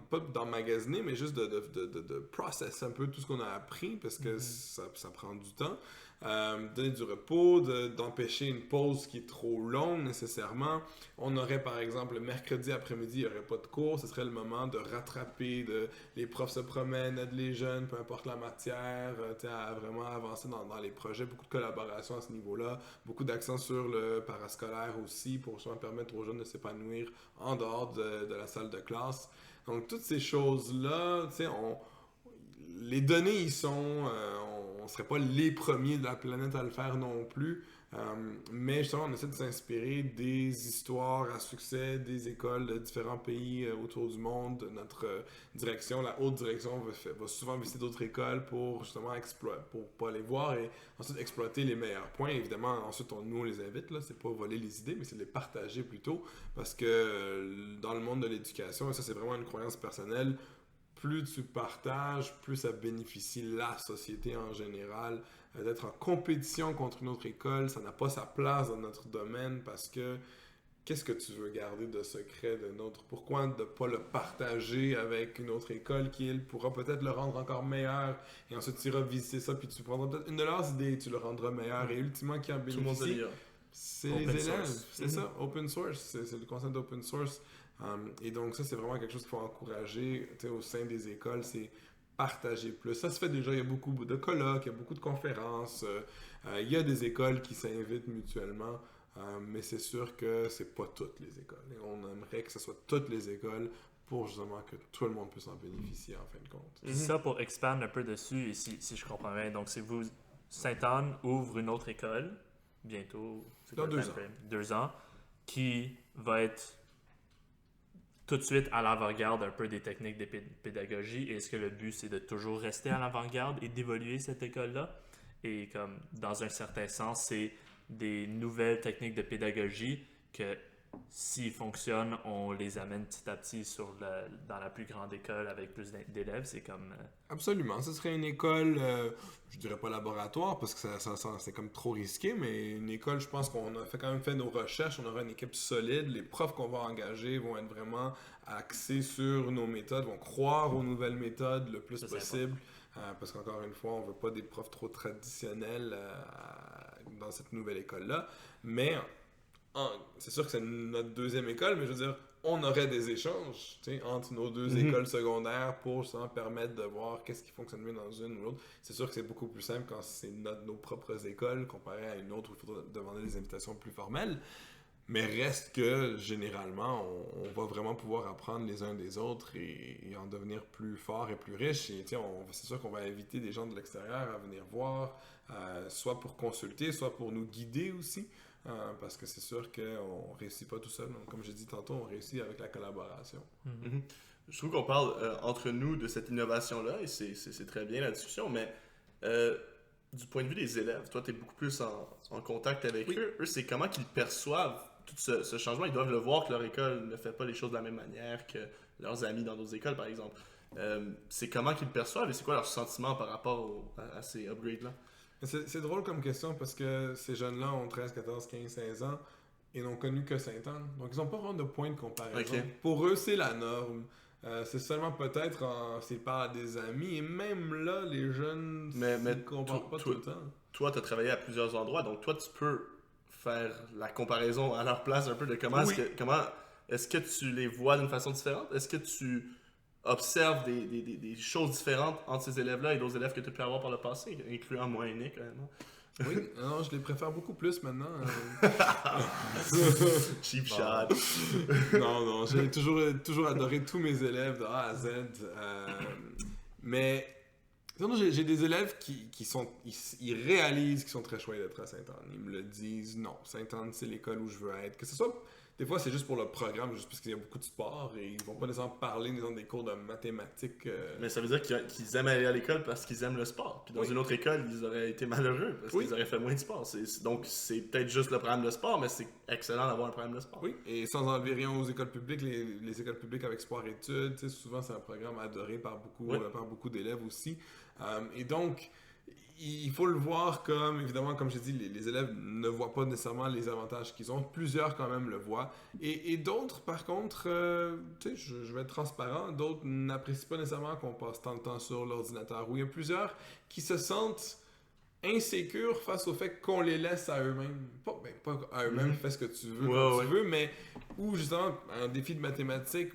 S2: pas d'emmagasiner, mais juste de process un peu tout ce qu'on a appris, parce que ça prend du temps. donner du repos, d'empêcher une pause qui est trop longue nécessairement. On aurait par exemple le mercredi après-midi, il n'y aurait pas de cours, ce serait le moment de rattraper, les profs se promènent, aident les jeunes, peu importe la matière, à vraiment avancer dans les projets, beaucoup de collaboration à ce niveau-là, beaucoup d'accent sur le parascolaire aussi pour justement permettre aux jeunes de s'épanouir en dehors de la salle de classe. Donc toutes ces choses-là, les données y sont, on ne serait pas les premiers de la planète à le faire non plus, mais justement on essaie de s'inspirer des histoires à succès des écoles de différents pays autour du monde. Notre direction, la haute direction, va souvent visiter d'autres écoles pour justement pour aller voir et ensuite exploiter les meilleurs points. Évidemment, ensuite nous on les invite, là, c'est pas voler les idées, mais c'est de les partager plutôt, parce que dans le monde de l'éducation, et ça c'est vraiment une croyance personnelle, plus tu partages, plus ça bénéficie la société en général. D'être en compétition contre une autre école, ça n'a pas sa place dans notre domaine, parce que qu'est-ce que tu veux garder de secret de notre... Pourquoi ne pas le partager avec une autre école qui, elle, pourra peut-être le rendre encore meilleur, et ensuite tu iras visiter ça, puis tu prendras peut-être une de leurs idées et tu le rendras meilleur, et ultimement qui en bénéficie, c'est les élèves. C'est ça, open source, c'est le concept d'open source. Et donc ça, c'est vraiment quelque chose qu'il faut encourager au sein des écoles, c'est partager plus. Ça se fait déjà, il y a beaucoup de colloques, il y a beaucoup de conférences, il y a des écoles qui s'invitent mutuellement, mais c'est sûr que c'est pas toutes les écoles. Et on aimerait que ce soit toutes les écoles pour justement que tout le monde puisse en bénéficier en fin de compte.
S3: Ça, pour expandre un peu dessus, et si je comprends bien, donc c'est vous, Sainte-Anne ouvre une autre école, bientôt,
S2: dans 2 ans.
S3: 2 ans, qui va être tout de suite à l'avant-garde un peu des techniques de pédagogie. Et est-ce que le but, c'est de toujours rester à l'avant-garde et d'évoluer cette école-là? Et comme, dans un certain sens, c'est des nouvelles techniques de pédagogie que, s'ils fonctionnent, on les amène petit à petit dans la plus grande école avec plus d'élèves. C'est comme...
S2: Absolument. Ce serait une école, je dirais pas laboratoire, parce que c'est comme trop risqué, mais une école, je pense qu'on a quand même fait nos recherches, on aura une équipe solide, les profs qu'on va engager vont être vraiment axés sur nos méthodes, vont croire aux nouvelles méthodes le plus possible, parce qu'encore une fois, on veut pas des profs trop traditionnels dans cette nouvelle école-là, mais... c'est sûr que c'est notre deuxième école, mais je veux dire, on aurait des échanges entre nos deux écoles secondaires pour justement permettre de voir qu'est-ce qui fonctionne mieux dans une ou l'autre. C'est sûr que c'est beaucoup plus simple quand c'est nos propres écoles comparé à une autre où il faudra demander des invitations plus formelles. Mais reste que, généralement, on va vraiment pouvoir apprendre les uns des autres et en devenir plus fort et plus riche. Et c'est sûr qu'on va inviter des gens de l'extérieur à venir voir, soit pour consulter, soit pour nous guider aussi. Parce que c'est sûr qu'on ne réussit pas tout seul. Donc, comme j'ai dit tantôt, on réussit avec la collaboration.
S1: Mm-hmm. Je trouve qu'on parle entre nous de cette innovation-là, et c'est très bien la discussion, mais du point de vue des élèves, toi, tu es beaucoup plus en contact avec eux. Eux, c'est comment qu'ils perçoivent tout ce changement. Ils doivent le voir que leur école ne fait pas les choses de la même manière que leurs amis dans d'autres écoles, par exemple. C'est comment qu'ils le perçoivent et c'est quoi leur sentiment par rapport à ces upgrades-là?
S2: C'est drôle comme question parce que ces jeunes-là ont 13, 14, 15, 16 ans et n'ont connu que Sainte-Anne. Donc, ils n'ont pas vraiment de point de comparaison. Okay. Pour eux, c'est la norme. C'est seulement peut-être s'ils parlent à des amis. Et même là, les jeunes ne comparent pas tout le temps.
S1: Toi, tu as travaillé à plusieurs endroits. Donc, toi, tu peux faire la comparaison à leur place un peu de comment est-ce que tu les vois d'une façon différente? Est-ce que tu observes des choses différentes entre ces élèves-là et d'autres élèves que tu as pu avoir par le passé, incluant moi et Nick, quand même?
S2: Oui, non, je les préfère beaucoup plus maintenant.
S1: Cheap shot.
S2: Non, j'ai toujours adoré tous mes élèves de A à Z. Mais j'ai des élèves ils réalisent qu'ils sont très chouettes d'être à Sainte-Anne. Ils me le disent, non, Sainte-Anne, c'est l'école où je veux être. Que ce soit, des fois, c'est juste pour le programme, juste parce qu'il y a beaucoup de sport et ils vont pas nécessairement parler des cours de mathématiques.
S1: Mais ça veut dire qu'ils aiment aller à l'école parce qu'ils aiment le sport. Puis dans une autre école, ils auraient été malheureux parce qu'ils auraient fait moins de sport. Donc, c'est peut-être juste le programme de sport, mais c'est excellent d'avoir un programme de sport.
S2: Oui, et sans enlever rien aux écoles publiques, les écoles publiques avec sport-études, souvent, c'est un programme adoré par beaucoup d'élèves aussi. Et donc, il faut le voir comme, évidemment, comme j'ai dit, les élèves ne voient pas nécessairement les avantages qu'ils ont. Plusieurs, quand même, le voient. Et d'autres, par contre, je vais être transparent, d'autres n'apprécient pas nécessairement qu'on passe tant de temps sur l'ordinateur. Où il y a plusieurs qui se sentent insécures face au fait qu'on les laisse à eux-mêmes. Pas à eux-mêmes, fais ce que tu veux, quand tu veux, mais où justement, un défi de mathématiques,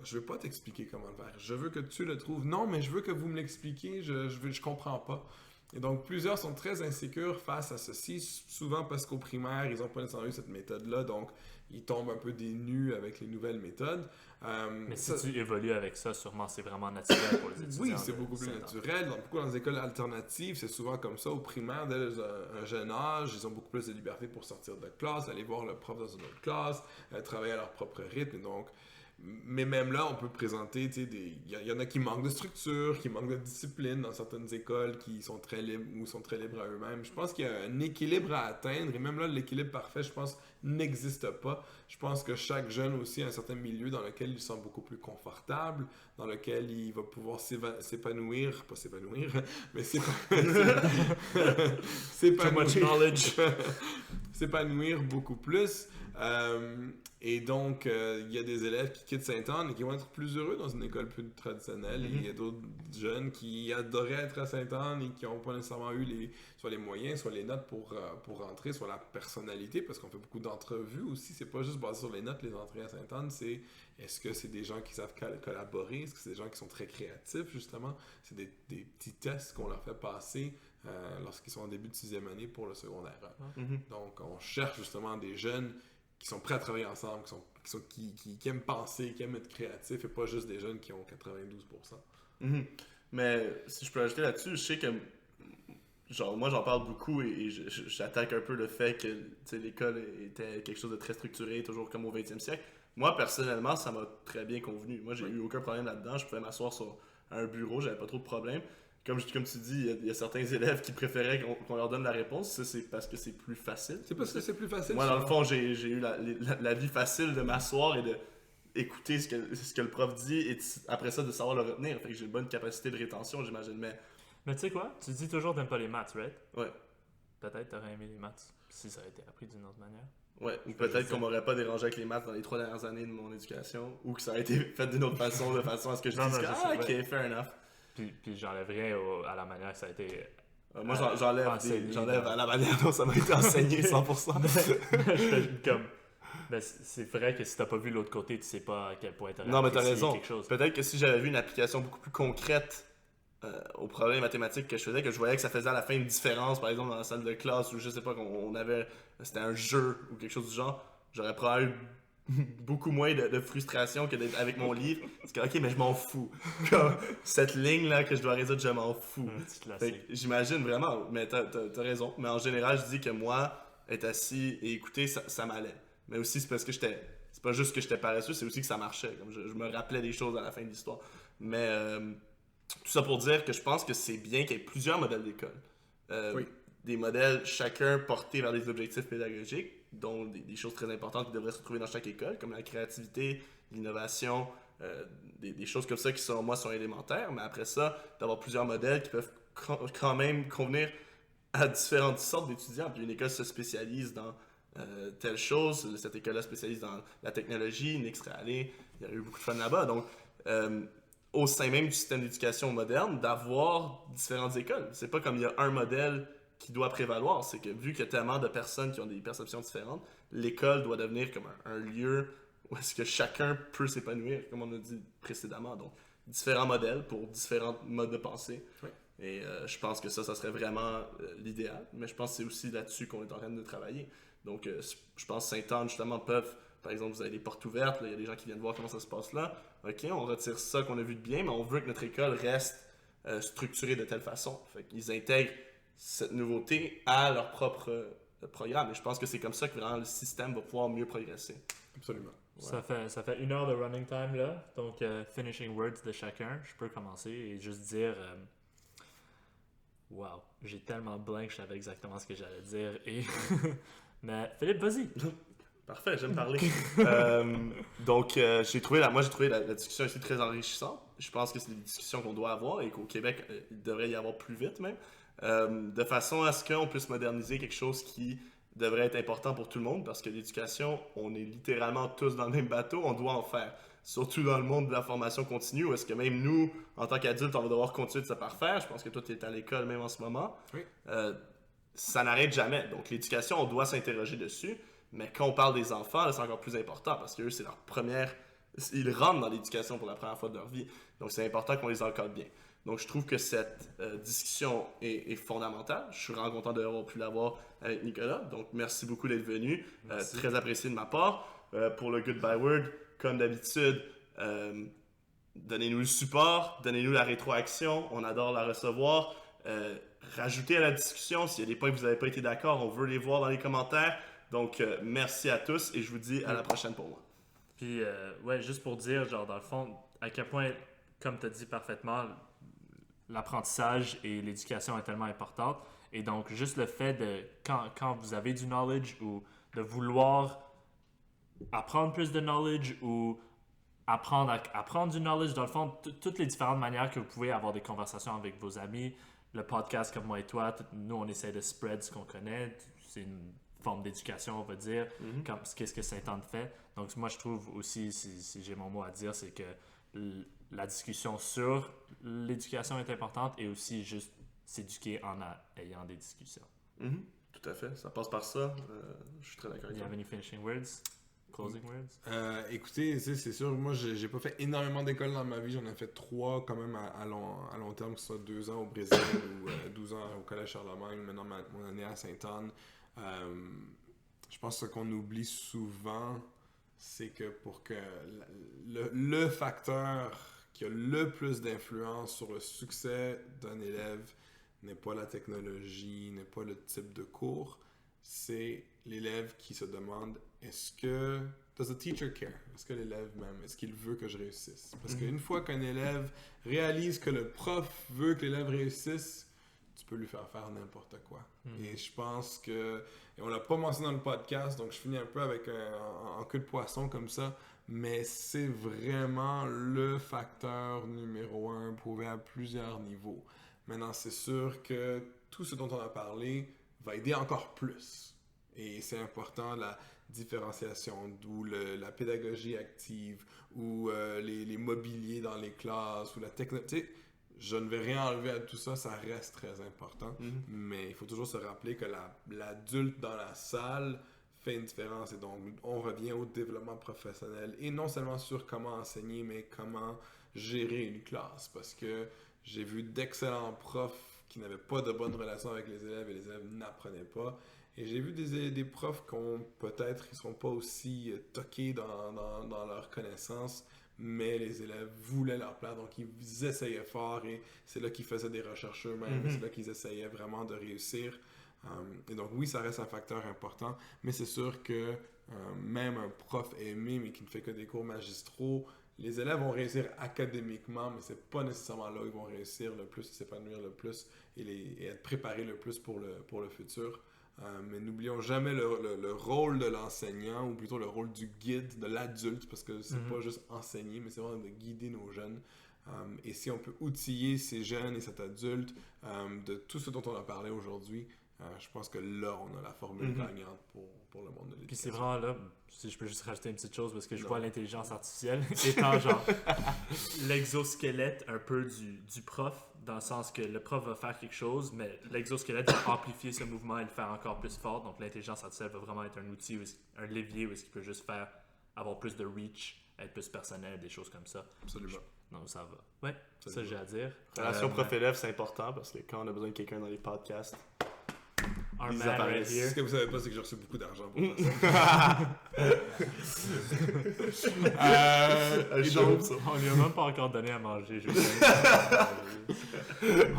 S2: je veux pas t'expliquer comment le faire. Je veux que tu le trouves. Non, mais je veux que vous me l'expliquiez, je comprends pas. Et donc, plusieurs sont très insécures face à ceci, souvent parce qu'au primaire, ils n'ont pas nécessairement eu cette méthode-là, donc ils tombent un peu des nues avec les nouvelles méthodes.
S3: Mais si tu évolues avec ça, sûrement c'est vraiment naturel pour les étudiants.
S2: Oui, c'est beaucoup plus naturel. Beaucoup dans les écoles alternatives, c'est souvent comme ça. Au primaire, dès un jeune âge, ils ont beaucoup plus de liberté pour sortir de classe, aller voir le prof dans une autre classe, travailler à leur propre rythme. Donc, mais même là, on peut présenter, tu sais, il y en a qui manquent de structure, qui manquent de discipline dans certaines écoles qui sont très libres ou sont très libres à eux-mêmes. Je pense qu'il y a un équilibre à atteindre et même là, l'équilibre parfait, je pense, n'existe pas. Je pense que chaque jeune aussi a un certain milieu dans lequel il se sent beaucoup plus confortable, dans lequel il va pouvoir s'épanouir, pas s'épanouir, mais s'épanouir beaucoup plus. Et donc, il y a des élèves qui quittent Sainte-Anne et qui vont être plus heureux dans une école plus traditionnelle. Et il y a d'autres jeunes qui adoraient être à Sainte-Anne et qui n'ont pas nécessairement eu soit les moyens, soit les notes pour rentrer, soit la personnalité, parce qu'on fait beaucoup d'entrevues aussi. C'est pas juste basé sur les notes, les entrées à Sainte-Anne. C'est est-ce que c'est des gens qui savent collaborer? Est-ce que c'est des gens qui sont très créatifs, justement? C'est des petits tests qu'on leur fait passer lorsqu'ils sont en début de 6e année pour le secondaire. Donc, on cherche justement des jeunes qui sont prêts à travailler ensemble, qui aiment penser, qui aiment être créatifs, et pas juste des jeunes qui ont 92%.
S1: Mais si je peux ajouter là-dessus, je sais que moi j'en parle beaucoup et j'attaque un peu le fait que l'école était quelque chose de très structuré, toujours comme au 20e siècle. Moi personnellement, ça m'a très bien convenu. Moi j'ai eu aucun problème là-dedans, je pouvais m'asseoir sur un bureau, j'avais pas trop de problèmes. Comme tu dis, il y a certains élèves qui préféraient qu'on leur donne la réponse. Ça, c'est parce que c'est plus facile.
S2: C'est parce que c'est plus facile.
S1: Moi, dans le fond, j'ai eu la vie facile de m'asseoir et d'écouter ce que le prof dit et après ça, de savoir le retenir. Fait que j'ai une bonne capacité de rétention, j'imagine. Mais
S3: tu sais quoi? Tu dis toujours t'aimes pas les maths, right?
S1: Ouais.
S3: Peut-être t'aurais aimé les maths si ça avait été appris d'une autre manière.
S1: Ouais, ou peut-être qu'on m'aurait pas dérangé avec les maths dans les 3 dernières années de mon éducation, ou que ça aurait été fait d'une autre façon, de façon à ce que je dise ok, fair enough.
S3: Puis j'enlève rien à la manière que ça a été.
S1: Moi, j'enlève à la manière dont ça m'a été enseigné 100%.
S3: C'est vrai que si t'as pas vu l'autre côté, tu sais pas à quel point t'aurais
S1: Non, mais t'as raison.
S3: quelque chose.
S1: Peut-être que si j'avais vu une application beaucoup plus concrète aux problèmes mathématiques que je faisais, que je voyais que ça faisait à la fin une différence, par exemple dans la salle de classe, ou je sais pas, c'était un jeu ou quelque chose du genre, j'aurais probablement eu beaucoup moins de frustration que d'être avec mon livre. Parce que, ok, mais je m'en fous. Comme, cette ligne-là que je dois résoudre, je m'en fous. J'imagine vraiment, mais t'as raison. Mais en général, je dis que moi, être assis et écouter, ça m'allait. Mais aussi, c'est parce que c'est pas juste que j'étais paresseux, c'est aussi que ça marchait. Comme je me rappelais des choses à la fin de l'histoire. Mais tout ça pour dire que je pense que c'est bien qu'il y ait plusieurs modèles d'école. Des modèles, chacun portés vers des objectifs pédagogiques, dont des choses très importantes qui devraient se retrouver dans chaque école, comme la créativité, l'innovation, des choses comme ça qui, selon moi, sont élémentaires. Mais après ça, d'avoir plusieurs modèles qui peuvent quand même convenir à différentes sortes d'étudiants. Puis une école se spécialise dans telle chose, cette école-là spécialise dans la technologie, Nick serait allé, il y a eu beaucoup de fun là-bas. Donc, au sein même du système d'éducation moderne, d'avoir différentes écoles. C'est pas comme il y a un modèle qui doit prévaloir, c'est que vu qu'il y a tellement de personnes qui ont des perceptions différentes, l'école doit devenir comme un lieu où est-ce que chacun peut s'épanouir, comme on a dit précédemment. Donc, différents modèles pour différents modes de pensée.
S2: Oui.
S1: Et je pense que ça serait vraiment l'idéal. Mais je pense que c'est aussi là-dessus qu'on est en train de travailler. Donc, je pense que Sainte-Anne, justement, peuvent... Par exemple, vous avez des portes ouvertes, il y a des gens qui viennent voir comment ça se passe là. OK, on retire ça qu'on a vu de bien, mais on veut que notre école reste structurée de telle façon. Fait qu'ils intègrent cette nouveauté à leur propre programme. Et je pense que c'est comme ça que vraiment le système va pouvoir mieux progresser.
S2: Absolument.
S3: Ouais. Ça fait 1 heure de running time là. Donc, finishing words de chacun. Je peux commencer et juste dire... Wow, j'ai tellement blank, je savais exactement ce que j'allais dire. Mais Philippe, vas-y.
S1: Parfait, j'aime parler. Donc, j'ai trouvé la discussion ici très enrichissante. Je pense que c'est des discussions qu'on doit avoir et qu'au Québec, il devrait y avoir plus vite même. De façon à ce qu'on puisse moderniser quelque chose qui devrait être important pour tout le monde parce que l'éducation, on est littéralement tous dans le même bateau, on doit en faire. Surtout dans le monde de la formation continue, où est-ce que même nous, en tant qu'adultes, on va devoir continuer de se parfaire. Je pense que toi, tu es à l'école même en ce moment.
S2: Oui.
S1: Ça n'arrête jamais. Donc, l'éducation, on doit s'interroger dessus. Mais quand on parle des enfants, là, c'est encore plus important parce que eux, c'est leur première... Ils rentrent dans l'éducation pour la première fois de leur vie. Donc, c'est important qu'on les encadre bien. Donc, je trouve que cette discussion est fondamentale. Je suis vraiment content d'avoir pu l'avoir avec Nicolas. Donc, merci beaucoup d'être venu. Très apprécié de ma part. Pour le Goodbye Word, comme d'habitude, donnez-nous le support, donnez-nous la rétroaction. On adore la recevoir. Rajoutez à la discussion. S'il y a des points que vous n'avez pas été d'accord, on veut les voir dans les commentaires. Donc, merci à tous et je vous dis à la prochaine pour moi.
S3: Puis, ouais, juste pour dire, genre, dans le fond, à quel point, comme tu as dit parfaitement, l'apprentissage et l'éducation est tellement importante. Et donc, juste le fait de, quand vous avez du knowledge ou de vouloir apprendre plus de knowledge ou apprendre à apprendre du knowledge, dans le fond, toutes les différentes manières que vous pouvez avoir des conversations avec vos amis, le podcast comme moi et toi, nous, on essaie de spread ce qu'on connaît. C'est une forme d'éducation, on va dire, qu'est-ce que Saint-Anne fait. Donc, moi, je trouve aussi, si j'ai mon mot à dire, c'est que la discussion sur l'éducation est importante et aussi juste s'éduquer en ayant des discussions.
S1: Tout à fait, ça passe par ça. Je suis très d'accord avec
S3: Do you
S1: toi.
S3: have any finishing words? Closing words?
S2: Écoutez, c'est sûr, moi j'ai pas fait énormément d'écoles dans ma vie, j'en ai fait 3 quand même à long terme, que ce soit 2 ans au Brésil ou 12 ans au Collège Charlemagne, maintenant mon année à Sainte-Anne. Je pense que ce qu'on oublie souvent, c'est que pour que le facteur qui a le plus d'influence sur le succès d'un élève n'est pas la technologie, n'est pas le type de cours, c'est l'élève qui se demande est-ce que does the teacher care? Est-ce que l'élève même, est-ce qu'il veut que je réussisse? Parce qu'une fois qu'un élève réalise que le prof veut que l'élève réussisse, tu peux lui faire faire n'importe quoi. Et je pense que, et on l'a pas mentionné dans le podcast, donc je finis un peu avec un queue de poisson comme ça, mais c'est vraiment le facteur numéro 1 prouvé à plusieurs niveaux. Maintenant, c'est sûr que tout ce dont on a parlé va aider encore plus. Et c'est important, la différenciation, d'où la pédagogie active, ou les mobiliers dans les classes, ou la technologie. Je ne vais rien enlever à tout ça, ça reste très important. Mais il faut toujours se rappeler que l'adulte dans la salle fait une différence. Et donc, on revient au développement professionnel. Et non seulement sur comment enseigner, mais comment gérer une classe. Parce que j'ai vu d'excellents profs qui n'avaient pas de bonnes relations avec les élèves et les élèves n'apprenaient pas. Et j'ai vu des profs qui peut-être ne sont pas aussi toqués dans leurs connaissances, mais les élèves voulaient leur plaire, donc ils essayaient fort et c'est là qu'ils faisaient des recherches eux-mêmes, c'est là qu'ils essayaient vraiment de réussir. Et donc oui, ça reste un facteur important, mais c'est sûr que même un prof aimé, mais qui ne fait que des cours magistraux, les élèves vont réussir académiquement, mais c'est pas nécessairement là où ils vont réussir le plus, s'épanouir le plus et être préparés le plus pour le futur. Mais n'oublions jamais le rôle de l'enseignant, ou plutôt le rôle du guide, de l'adulte, parce que c'est pas juste enseigner, mais c'est vraiment de guider nos jeunes. Et si on peut outiller ces jeunes et cet adulte de tout ce dont on a parlé aujourd'hui, je pense que là, on a la formule gagnante pour le monde de l'éducation.
S3: Puis c'est vraiment là, si je peux juste rajouter une petite chose, parce que je vois l'intelligence artificielle étant genre l'exosquelette un peu du prof, dans le sens que le prof va faire quelque chose, mais l'exosquelette va amplifier ce mouvement et le faire encore plus fort. Donc l'intelligence artificielle va vraiment être un outil, un levier où est-ce qu'il peut juste avoir plus de reach, être plus personnel, des choses comme ça.
S2: Absolument.
S3: Non, ça va. Ouais, ça j'ai à dire.
S1: Relation prof-élève, c'est important parce que quand on a besoin de quelqu'un dans les podcasts,
S3: Our
S1: ils
S3: man
S1: apparaissent.
S3: right here.
S2: Ce que vous savez pas, c'est que j'ai reçu beaucoup d'argent pour ça.
S1: Et
S2: donc,
S3: On lui a même pas encore donné à manger.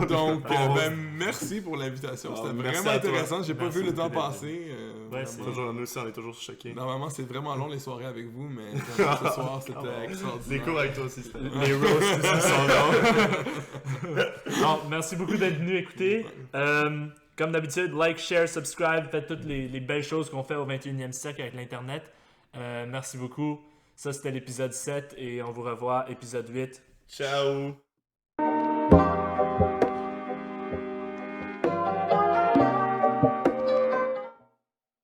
S2: donc merci pour l'invitation. C'était
S1: merci
S2: vraiment
S1: à toi.
S2: intéressant. J'ai pas
S3: Merci
S2: vu le temps
S3: beaucoup d'être
S2: passer.
S3: Ouais,
S2: Vraiment.
S1: Nous aussi, on est toujours choqués.
S2: Normalement, c'est vraiment long les soirées avec vous, mais ce soir, c'était extraordinaire.
S1: Les cours avec toi aussi, c'était
S3: Les roasts ici sont longs. Non, merci beaucoup d'être venu écouter. Comme d'habitude, like, share, subscribe, faites toutes les belles choses qu'on fait au 21e siècle avec l'Internet. Merci beaucoup. Ça, c'était l'épisode 7 et on vous revoit épisode 8.
S1: Ciao!